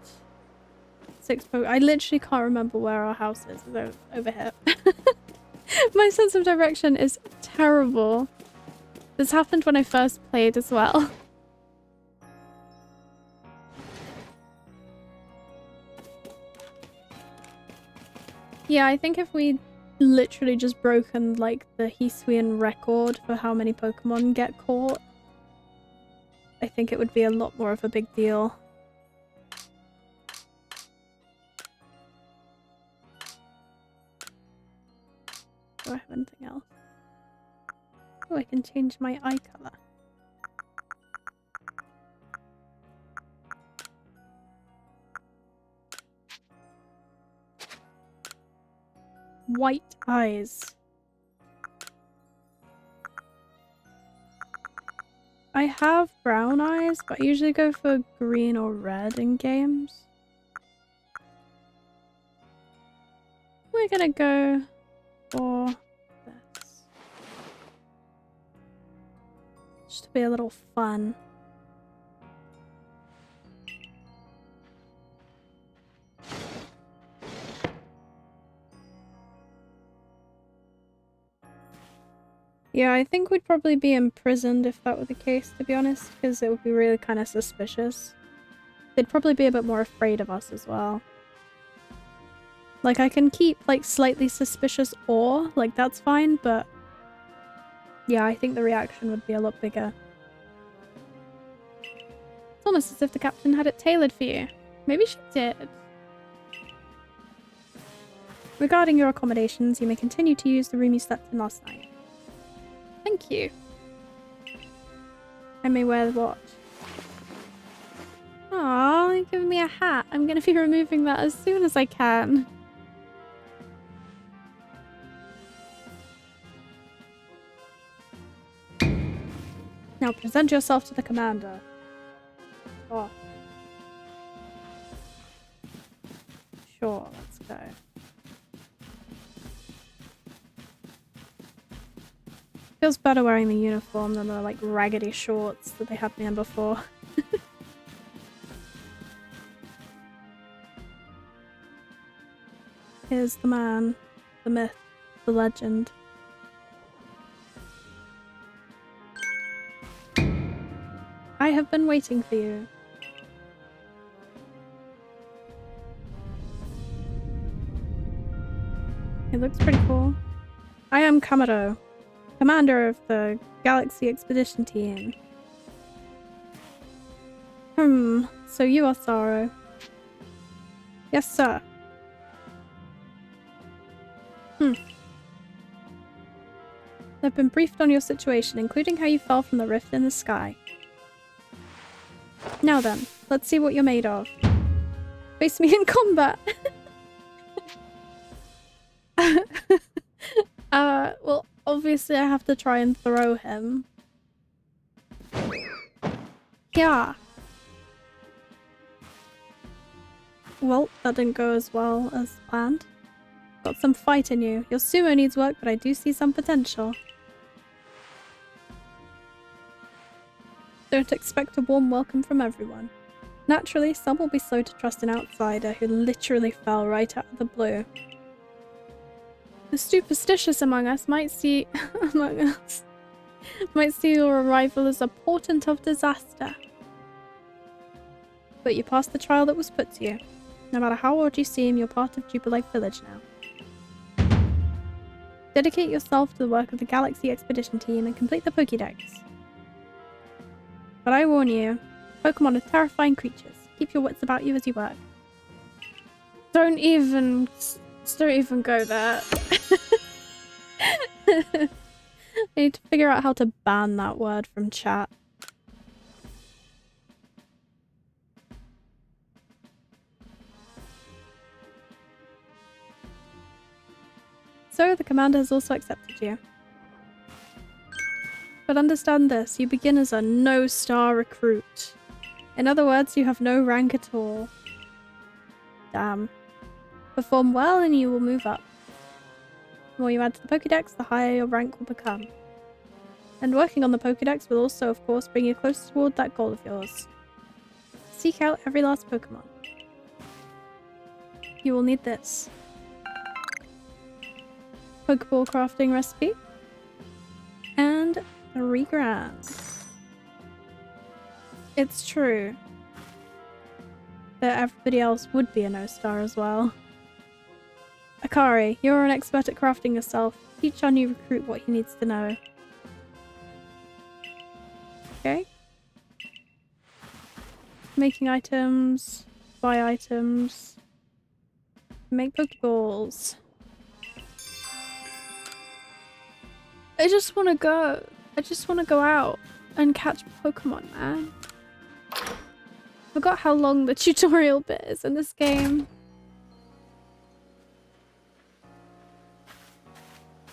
A: 6 Pokemon. I literally can't remember where our house is. It's over here. My sense of direction is terrible. This happened when I first played as well. Yeah, I think if we literally just broken like the Hisuian record for how many Pokemon get caught, I think it would be a lot more of a big deal. Do I have anything else? Oh, I can change my eye color. White eyes. I have brown eyes, but I usually go for green or red in games. We're gonna go for this. Just to be a little fun. Yeah, I think we'd probably be imprisoned if that were the case, to be honest, because it would be really kind of suspicious. They'd probably be a bit more afraid of us as well. Like, I can keep, like, slightly suspicious awe, like, that's fine, but yeah, I think the reaction would be a lot bigger. It's almost as if the captain had it tailored for you. Maybe she did. Regarding your accommodations, you may continue to use the room you slept in last night. Thank you. I may wear the watch. Aw, you're giving me a hat. I'm gonna be removing that as soon as I can. Now present yourself to the commander. Oh. Sure, let's go. Feels better wearing the uniform than the like raggedy shorts that they had me in before. Here's the man, the myth, the legend. I have been waiting for you. It looks pretty cool. I am Kamado, commander of the Galaxy Expedition Team. So you are Sorrow. Yes, sir. I've been briefed on your situation, including how you fell from the rift in the sky. Now then, let's see what you're made of. Face me in combat! Well, obviously I have to try and throw him. Yeah. Well, that didn't go as well as planned. Got some fight in you. Your sumo needs work, but I do see some potential. Don't expect a warm welcome from everyone. Naturally, some will be slow to trust an outsider who literally fell right out of the blue. The superstitious among us might see your arrival as a portent of disaster. But you passed the trial that was put to you. No matter how odd you seem, you're part of Jubilife Village now. Dedicate yourself to the work of the Galaxy Expedition Team and complete the Pokédex. But I warn you, Pokemon are terrifying creatures. Keep your wits about you as you work. Don't even go there. I need to figure out how to ban that word from chat. So, the commander has also accepted you. But understand this, you begin as a no-star recruit. In other words, you have no rank at all. Damn. Perform well and you will move up. The more you add to the Pokédex, the higher your rank will become. And working on the Pokédex will also, of course, bring you closer toward that goal of yours. Seek out every last Pokemon. You will need this. Pokeball crafting recipe. And 3 grand. It's true that everybody else would be a no-star as well. Akari, you're an expert at crafting yourself. Teach our new recruit what he needs to know. Okay? Making items, buy items, make Pokeballs. I just want to go. I just want to go out and catch Pokemon, man. Forgot how long the tutorial bit is in this game.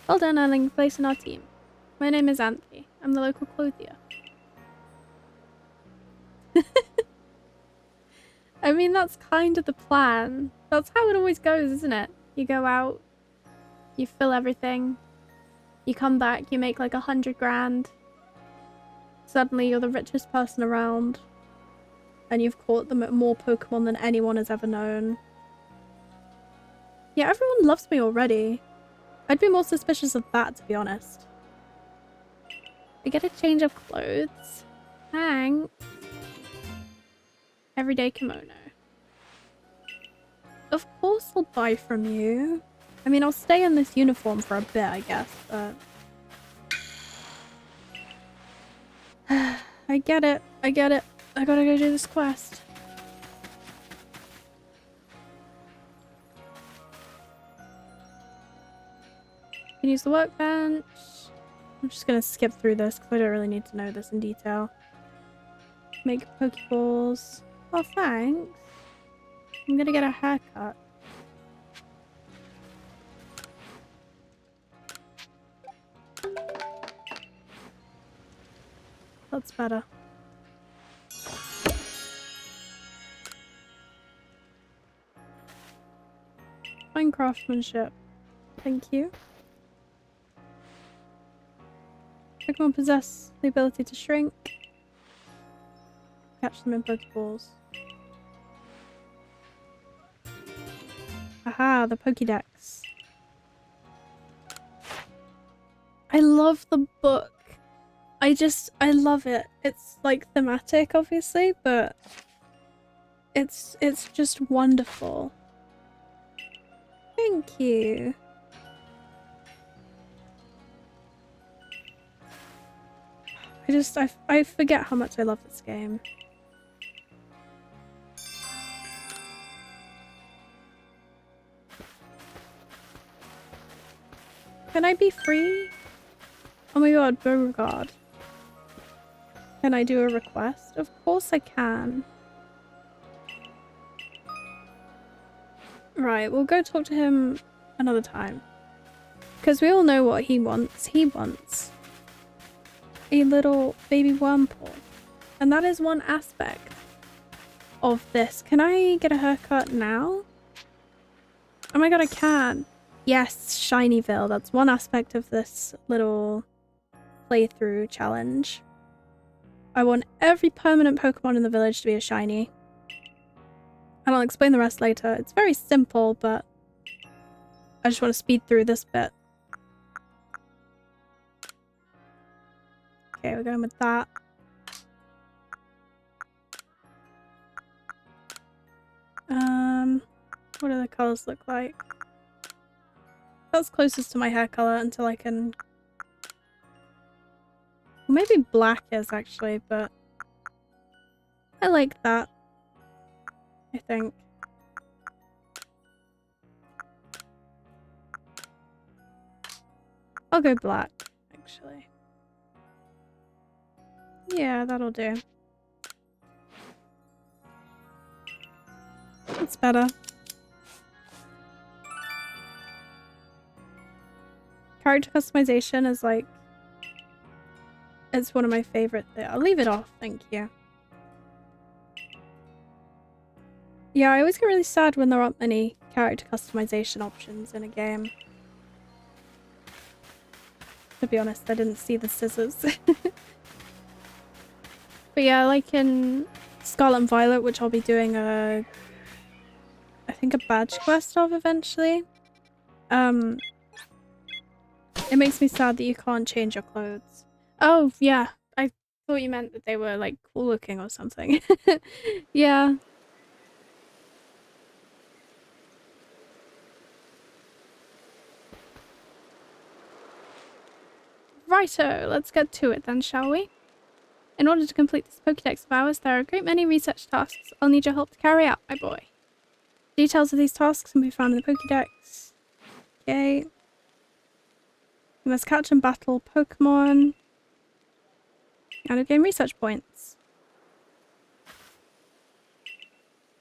A: Well done earning a place in our team. My name is Anthony. I'm the local clothier. I mean, that's kind of the plan. That's how it always goes, isn't it? You go out, you fill everything, you come back, you make like 100 grand. Suddenly you're the richest person around. And you've caught them at more Pokemon than anyone has ever known. Yeah, everyone loves me already. I'd be more suspicious of that, to be honest. I get a change of clothes. Thanks. Everyday kimono. Of course I'll buy from you. I mean, I'll stay in this uniform for a bit, I guess, but... I get it. I get it. I gotta go do this quest. Can use the workbench. I'm just gonna skip through this because I don't really need to know this in detail. Make Pokeballs. Oh, thanks. I'm gonna get a haircut. That's better. Fine craftsmanship. Thank you. Pokemon possess the ability to shrink. Catch them in Pokeballs. Aha, the Pokédex. I love the book. I love it. It's like thematic, obviously, but it's just wonderful. Thank you. I forget how much I love this game. Can I be free? Oh my god, Beauregard. Can I do a request? Of course I can. Right, we'll go talk to him another time. Because we all know what he wants. He wants a little baby Wurmple. And that is one aspect of this. Can I get a haircut now? Oh my god, I can. Yes, Shinyville. That's one aspect of this little playthrough challenge. I want every permanent Pokemon in the village to be a shiny. And I'll explain the rest later. It's very simple, but I just want to speed through this bit. Okay, we're going with that. What do the colors look like? That's closest to my hair color until I can... Well, maybe black is actually, but I like that. I think. I'll go black, actually. Yeah, that'll do. That's better. Character customization is like... It's one of my favorite things. I'll leave it off, thank you. Yeah, I always get really sad when there aren't many character customization options in a game. To be honest, I didn't see the scissors. But yeah, like in Scarlet and Violet, which I'll be doing I think a badge quest of eventually. It makes me sad that you can't change your clothes. Oh, yeah. I thought you meant that they were like cool looking or something. Yeah. Righto, let's get to it then, shall we? In order to complete this Pokédex of ours, there are a great many research tasks I'll need your help to carry out, my boy. Details of these tasks can be found in the Pokédex. Okay. You must catch and battle Pokemon. And gain research points.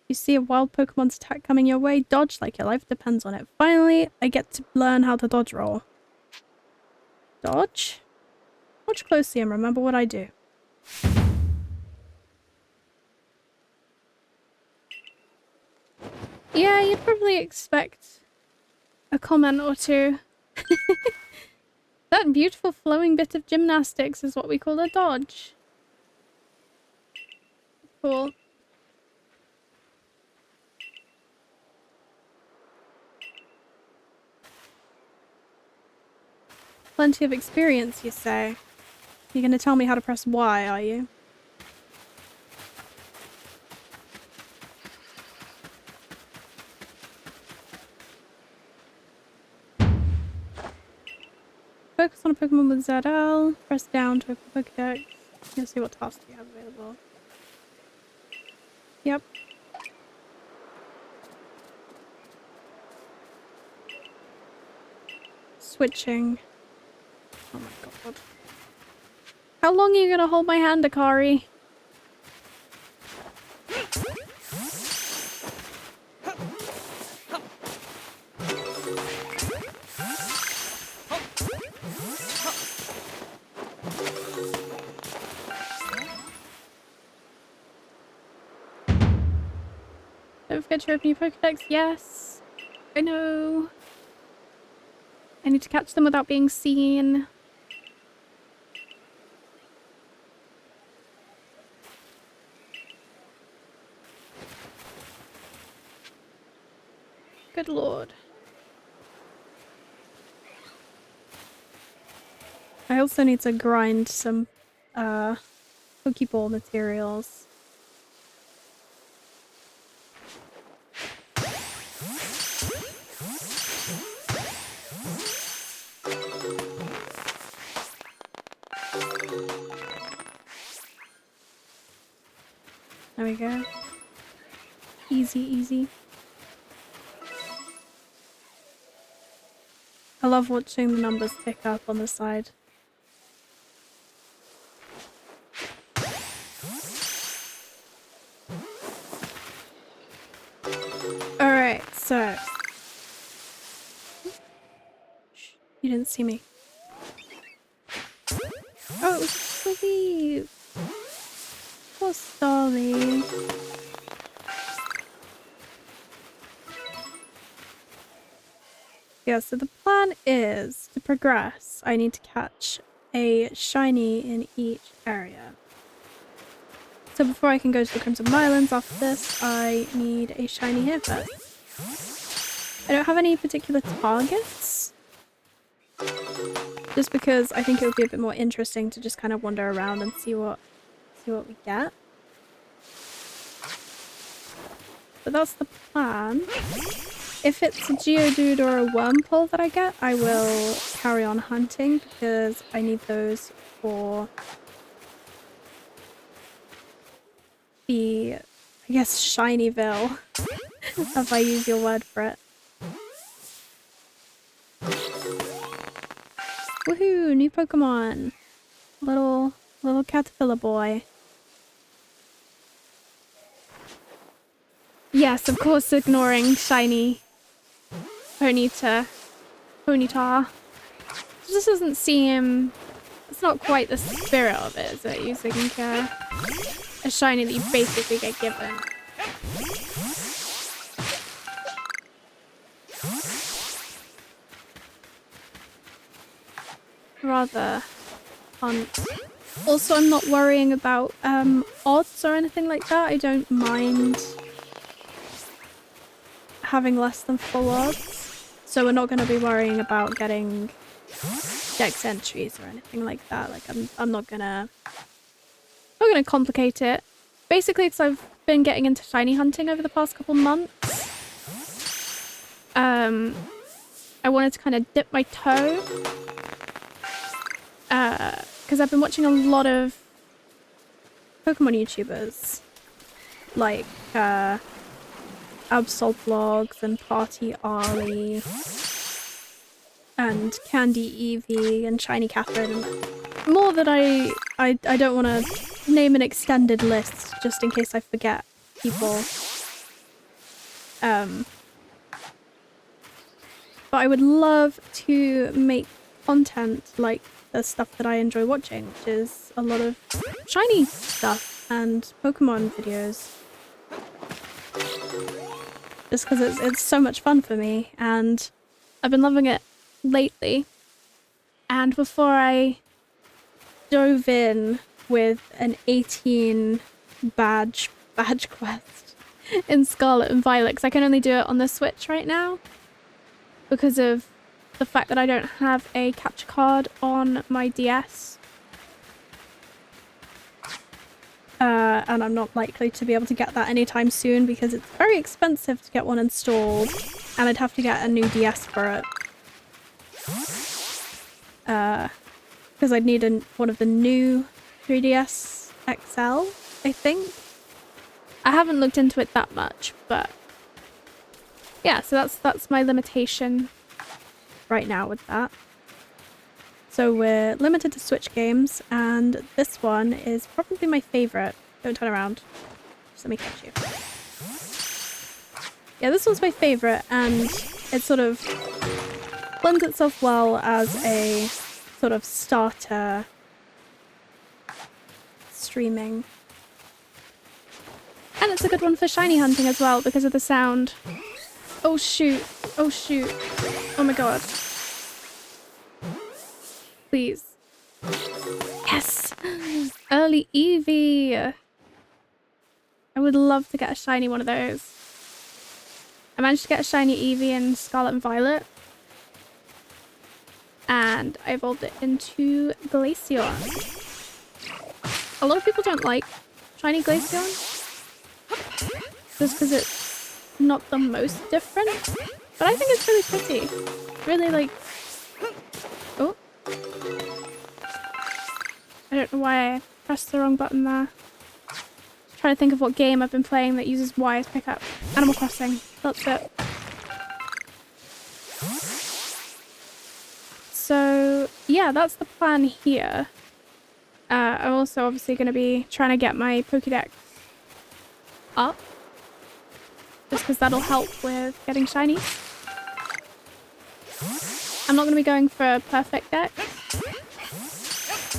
A: You see a wild Pokemon's attack coming your way, dodge like your life depends on it. Finally, I get to learn how to dodge roll. Dodge? Watch closely and remember what I do. Yeah, you'd probably expect a comment or two. That beautiful flowing bit of gymnastics is what we call a dodge. Cool. Plenty of experience, you say? You're gonna tell me how to press Y, are you? Focus on a Pokemon with ZL. Press down to open Pokédex. You'll see what tasks you have available. Yep. Switching. Oh my god. How long are you gonna hold my hand, Akari? Don't forget to open your Pokédex. Yes. I know. I need to catch them without being seen. Good lord. I also need to grind some Pokeball materials. There we go. Easy, easy. I love watching the numbers tick up on the side. Alright, so... Shh, you didn't see me. Oh, it was sweet! Poor Starly. Yeah, so the plan is to progress. I need to catch a shiny in each area. So before I can go to the Crimson Islands after this, I need a shiny here first. I don't have any particular targets. Just because I think it would be a bit more interesting to just kind of wander around and see what we get. But that's the plan. If it's a Geodude or a Wurmple that I get, I will carry on hunting because I need those for the, I guess, Shinyville, if I use your word for it. Woohoo! New Pokemon! Little caterpillar boy. Yes, of course, ignoring shiny Ponyta. This doesn't seem... It's not quite the spirit of it, is it? Using a shiny that you basically get given. Rather hunt. Also, I'm not worrying about odds or anything like that. I don't mind having less than full odds. So we're not going to be worrying about getting dex entries or anything like that. Like I'm not gonna complicate it. Basically, because I've been getting into shiny hunting over the past couple months. I wanted to kind of dip my toe. Because I've been watching a lot of Pokemon YouTubers like Absol Vlogs and Party Arlie and Candy Evie and Shiny Catherine, and more that I don't want to name an extended list just in case I forget people. But I would love to make content like the stuff that I enjoy watching, which is a lot of shiny stuff and Pokemon videos. Just because it's so much fun for me, and I've been loving it lately. And before I dove in with an 18 badge quest in Scarlet and Violet, because I can only do it on the Switch right now because of the fact that I don't have a capture card on my DS. And I'm not likely to be able to get that anytime soon because it's very expensive to get one installed, and I'd have to get a new DS for it. Because I'd need one of the new 3DS XL, I think. I haven't looked into it that much, but yeah, so that's my limitation right now with that. So we're limited to Switch games, and this one is probably my favourite. Don't turn around. Just let me catch you. Yeah, this one's my favourite, and it sort of lends itself well as a sort of starter streaming. And it's a good one for shiny hunting as well because of the sound. Oh shoot. Oh shoot. Oh my god. Please. Yes! Early Eevee! I would love to get a shiny one of those. I managed to get a shiny Eevee in Scarlet and Violet. And I evolved it into Glaceon. A lot of people don't like shiny Glaceon. Just because it's not the most different. But I think it's really pretty. Really like... Oh. I don't know why I pressed the wrong button there. Trying to think of what game I've been playing that uses Y as pickup. Animal Crossing. That's it. So yeah, that's the plan here. I'm also obviously going to be trying to get my Pokédex up. Just because that'll help with getting shinies. I'm not going to be going for a perfect deck.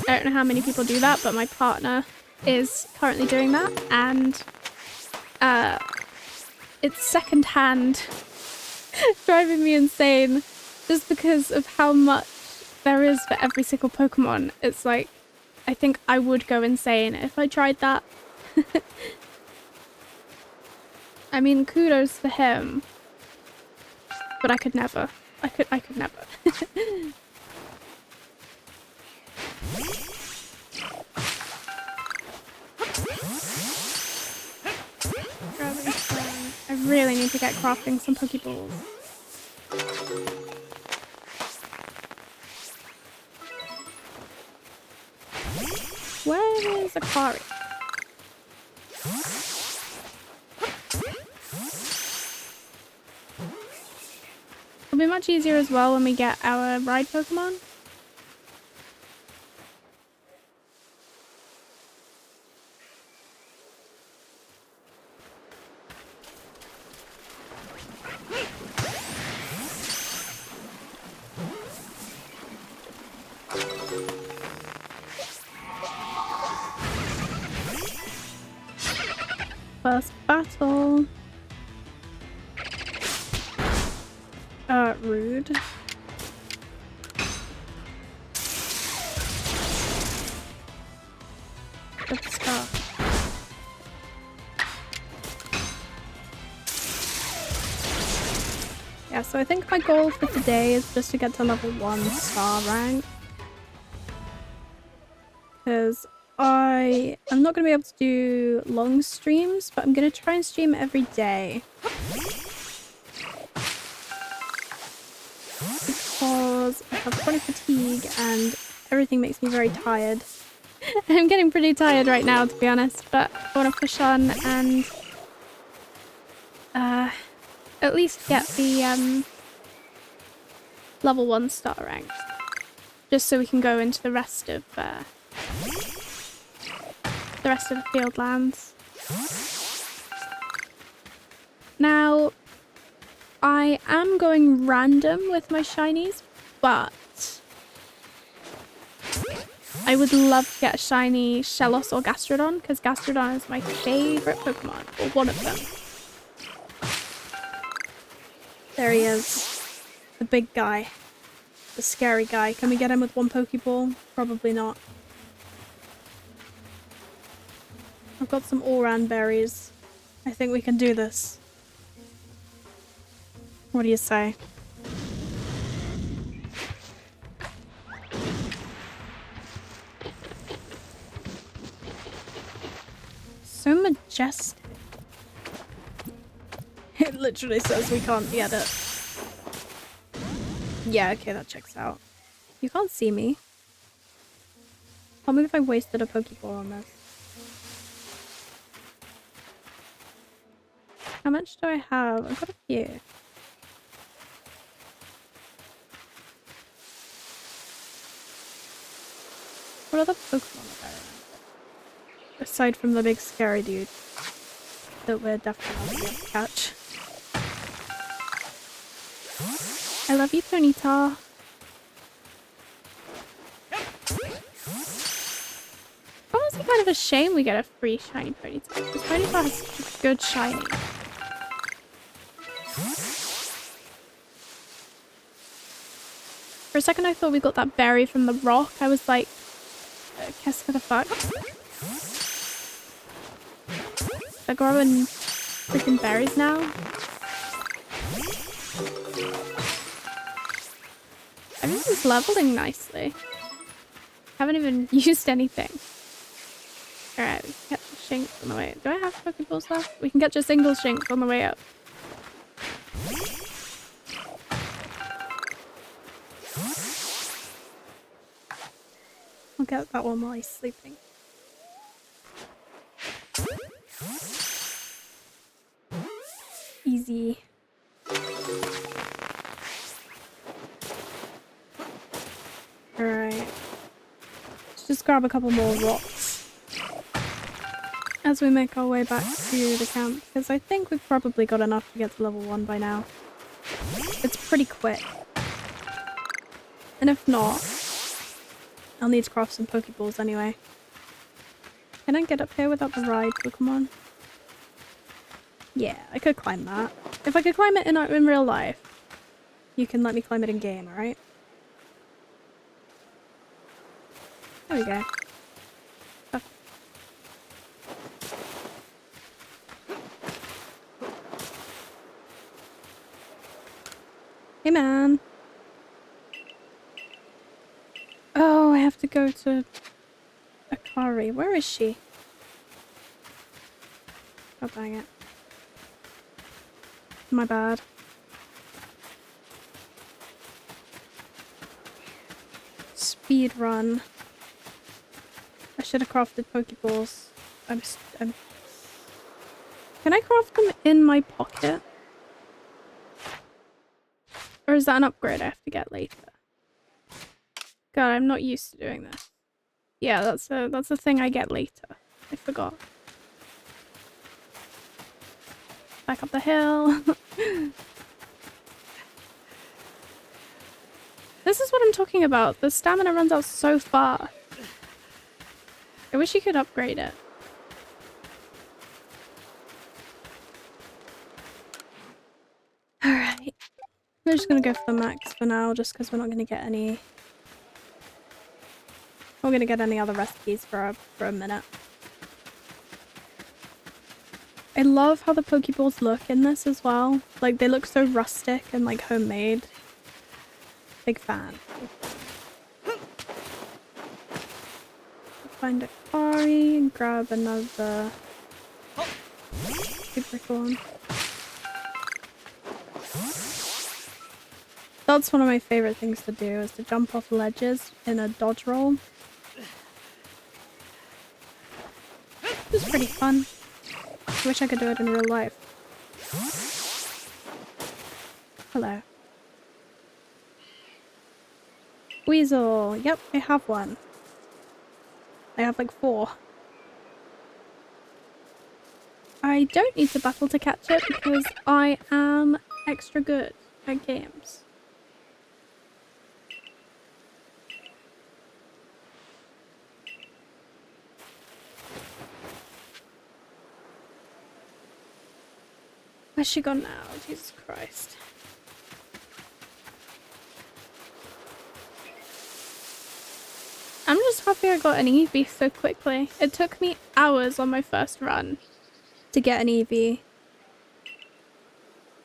A: I don't know how many people do that, but my partner is currently doing that, and it's secondhand driving me insane just because of how much there is for every single Pokemon. It's like, I think I would go insane if I tried that. I mean, kudos for him, but I could never. I could never. I really need to get crafting some Pokeballs. Where is Akari? It'll be much easier as well when we get our ride Pokemon. First battle. Rude. Good stuff. Yeah, so I think my goal for today is just to get to level 1 star rank. Because I'm not going to be able to do long streams, but I'm going to try and stream every day. Because I have chronic fatigue and everything makes me very tired. I'm getting pretty tired right now, to be honest, but I want to push on and at least get the level 1 star rank, just so we can go into the rest of the field lands. Now, I am going random with my shinies, but I would love to get a shiny Shellos or Gastrodon, because Gastrodon is my favourite Pokemon, or one of them. There he is. The big guy. The scary guy. Can we get him with one Pokeball? Probably not. I've got some Oran berries. I think we can do this. What do you say? So majestic. It literally says we can't get it. Yeah, okay, that checks out. You can't see me. Can't believe I wasted a Pokeball on this. How much do I have? I've got a few. What other Pokemon are there? Aside from the big scary dude that we're definitely not going to catch. I love you, Ponyta. Honestly, kind of a shame we get a free shiny Ponyta, because Ponyta has such a good shiny. For a second I thought we got that berry from the rock. I was like, qu'est-ce que the fuck? They're growing freaking berries now. Everything's leveling nicely. Haven't even used anything. Alright, we can get the Shinx on the way. Do I have Pokeballs left? We can get just single Shinx on the way up. I'll get that one while he's sleeping. Easy. Alright. Let's just grab a couple more rocks as we make our way back to the camp, because I think we've probably got enough to get to level 1 by now. It's pretty quick. And if not, I'll need to craft some Pokeballs anyway. Can I get up here without the ride Pokemon? Yeah, I could climb that. If I could climb it in real life, you can let me climb it in game, alright? There we go. Oh. Hey man! Oh, I have to go to Akari. Where is she? Oh, dang it. My bad. Speed run. I should have crafted Pokeballs. I'm... Can I craft them in my pocket? Or is that an upgrade I have to get later? God, I'm not used to doing this. Yeah, that's a thing I get later. I forgot. Back up the hill. This is what I'm talking about. The stamina runs out so fast. I wish you could upgrade it. Alright. We're just gonna go for the max for now, just because we're not gonna get any... We're gonna get any other recipes for a minute. I love how the Pokeballs look in this as well. Like, they look so rustic and like homemade. Big fan. Find a quarry and grab another Capricorn. That's one of my favorite things to do, is to jump off ledges in a dodge roll. It was pretty fun. I wish I could do it in real life. Hello. Weasel. Yep, I have one. I have like 4. I don't need to battle to catch it because I am extra good at games. Where's she gone now? Jesus Christ. I'm just happy I got an Eevee so quickly. It took me hours on my first run to get an Eevee.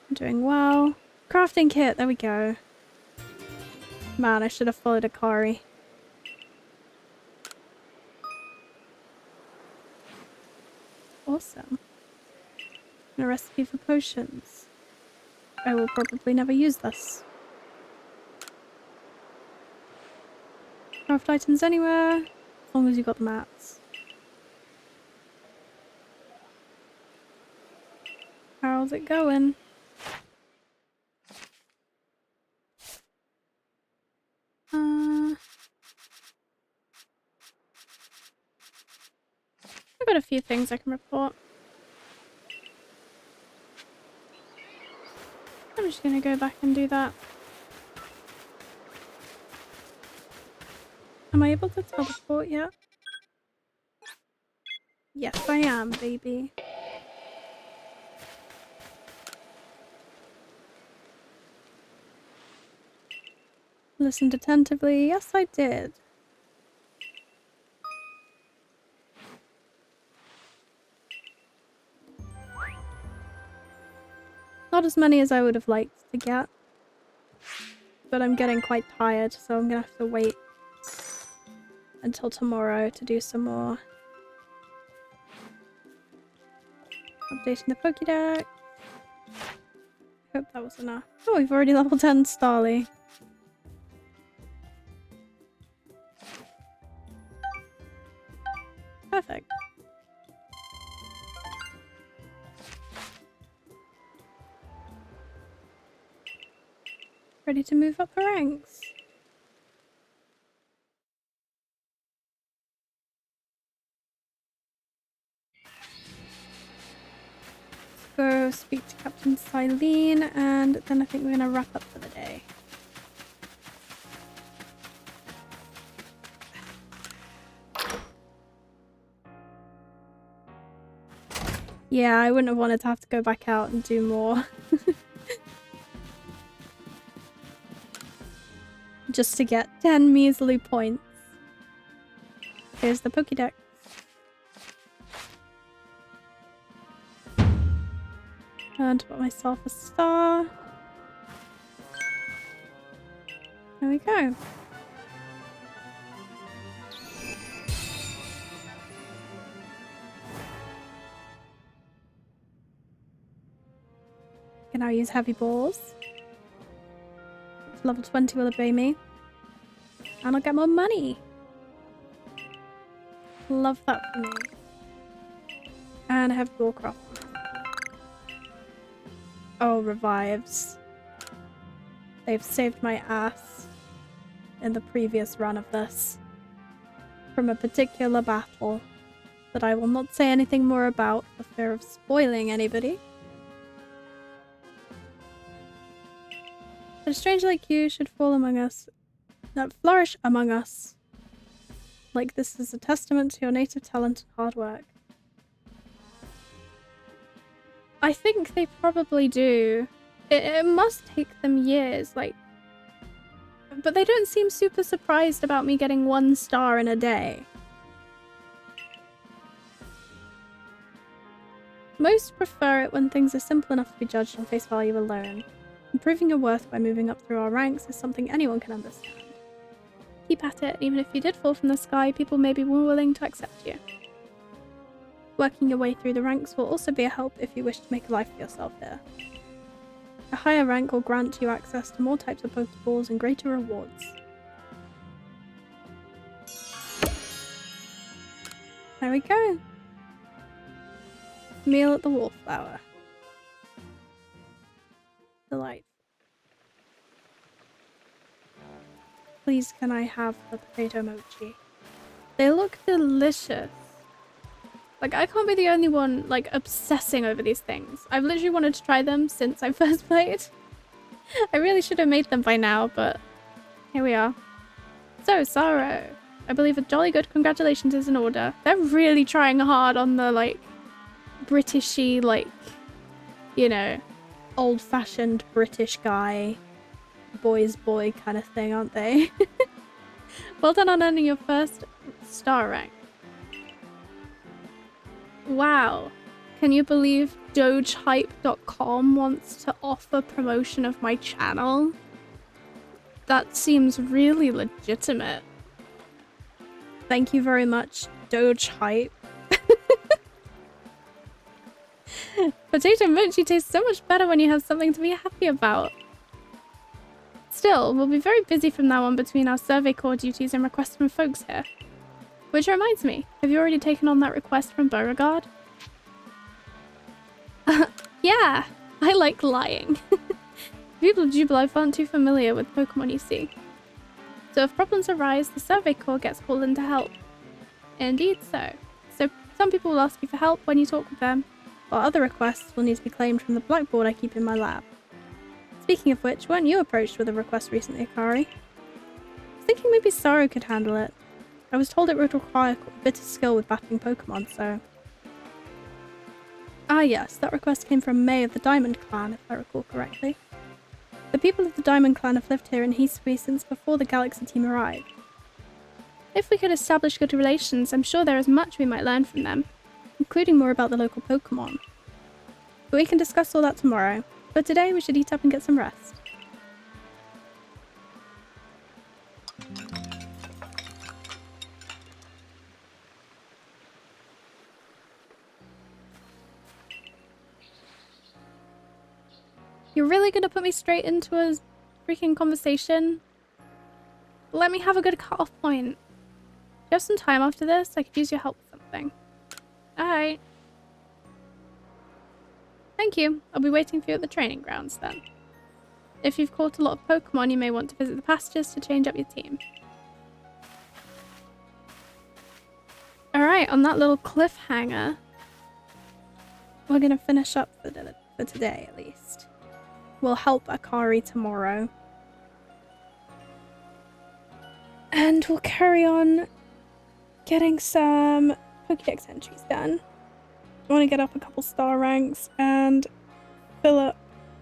A: I'm doing well. Crafting kit, there we go. Man, I should have followed Akari. Awesome. And a recipe for potions. I will probably never use this. Craft items anywhere, as long as you got the mats. How's it going? I've got a few things I can report. I'm just gonna go back and do that. Am I able to teleport yet? Yes, I am, baby. Listened attentively. Yes, I did. Not as many as I would have liked to get. But I'm getting quite tired, so I'm gonna have to wait until tomorrow to do some more. Updating the Pokédex. Hope that was enough. Oh, we've already level 10 Starly. Perfect. Ready to move up the ranks. Go speak to Captain Silene, and then I think we're gonna wrap up for the day. Yeah, I wouldn't have wanted to have to go back out and do more. Just to get 10 measly points. Here's the Pokédex. And put myself a star. There we go. Can now use heavy balls. Level 20 will obey me. And I'll get more money. Love that for me. And I have Warcraft. Oh, revives. They've saved my ass in the previous run of this. From a particular battle that I will not say anything more about for fear of spoiling anybody. But a stranger like you should fall among us, not flourish among us. Like this is a testament to your native talent and hard work. I think they probably do. It must take them years, like... But they don't seem super surprised about me getting 1 star in a day. Most prefer it when things are simple enough to be judged on face value alone. Improving your worth by moving up through our ranks is something anyone can understand. Keep at it, even if you did fall from the sky, people may be more willing to accept you. Working your way through the ranks will also be a help if you wish to make a life for yourself here. A higher rank will grant you access to more types of Pokeballs and greater rewards. There we go. Meal at the Wallflower. Delightful. Please, can I have the potato mochi? They look delicious. Like, I can't be the only one, like, obsessing over these things. I've literally wanted to try them since I first played. I really should have made them by now, but here we are. So, Saro, I believe a jolly good congratulations is in order. They're really trying hard on the, like, Britishy, like, you know, old-fashioned British guy, boy's boy kind of thing, aren't they? Well done on earning your first star rank. Wow. Can you believe dogehype.com wants to offer promotion of my channel? That seems really legitimate. Thank you very much, Dogehype. Potato mochi tastes so much better when you have something to be happy about. Still, we'll be very busy from now on between our survey core duties and requests from folks here. Which reminds me, have you already taken on that request from Beauregard? Yeah, I like lying. People of Jubilife aren't too familiar with Pokemon, you see. So if problems arise, the survey core gets called in to help. Indeed so. So some people will ask you for help when you talk with them, while other requests will need to be claimed from the blackboard I keep in my lab. Speaking of which, weren't you approached with a request recently, Akari? I was thinking maybe Saru could handle it. I was told it would require a bit of skill with battling Pokemon, so... Ah yes, that request came from May of the Diamond Clan, if I recall correctly. The people of the Diamond Clan have lived here in Heathsby since before the Galaxy team arrived. If we could establish good relations, I'm sure there is much we might learn from them, including more about the local Pokemon. But we can discuss all that tomorrow. But today we should eat up and get some rest. You're really gonna put me straight into a freaking conversation? Let me have a good cut-off point. Do you have some time after this? I could use your help with something. Alright. Thank you. I'll be waiting for you at the training grounds then. If you've caught a lot of Pokemon, you may want to visit the pastures to change up your team. Alright, on that little cliffhanger, we're gonna finish up for today at least. We'll help Akari tomorrow. And we'll carry on getting some Pokédex entries done. I want to get up a couple star ranks and fill up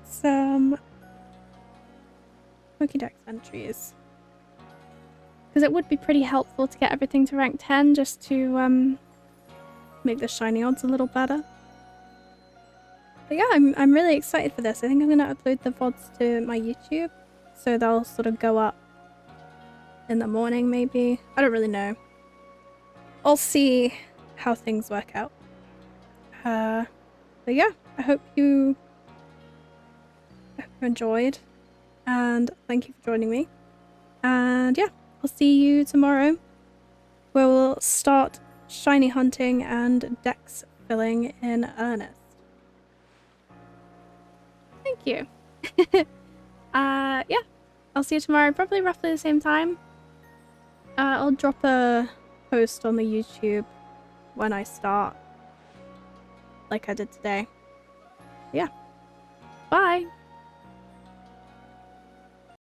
A: some Pokédex entries. Because it would be pretty helpful to get everything to rank 10 just to make the shiny odds a little better. But yeah, I'm really excited for this. I think I'm going to upload the VODs to my YouTube. So they'll sort of go up in the morning maybe. I don't really know. I'll see how things work out. But yeah, I hope you enjoyed, and thank you for joining me. And yeah, I'll see you tomorrow, where we'll start shiny hunting and dex filling in earnest. Thank you. Yeah, I'll see you tomorrow, probably roughly the same time. I'll drop a post on the YouTube when I start, like I did today. Yeah. Bye!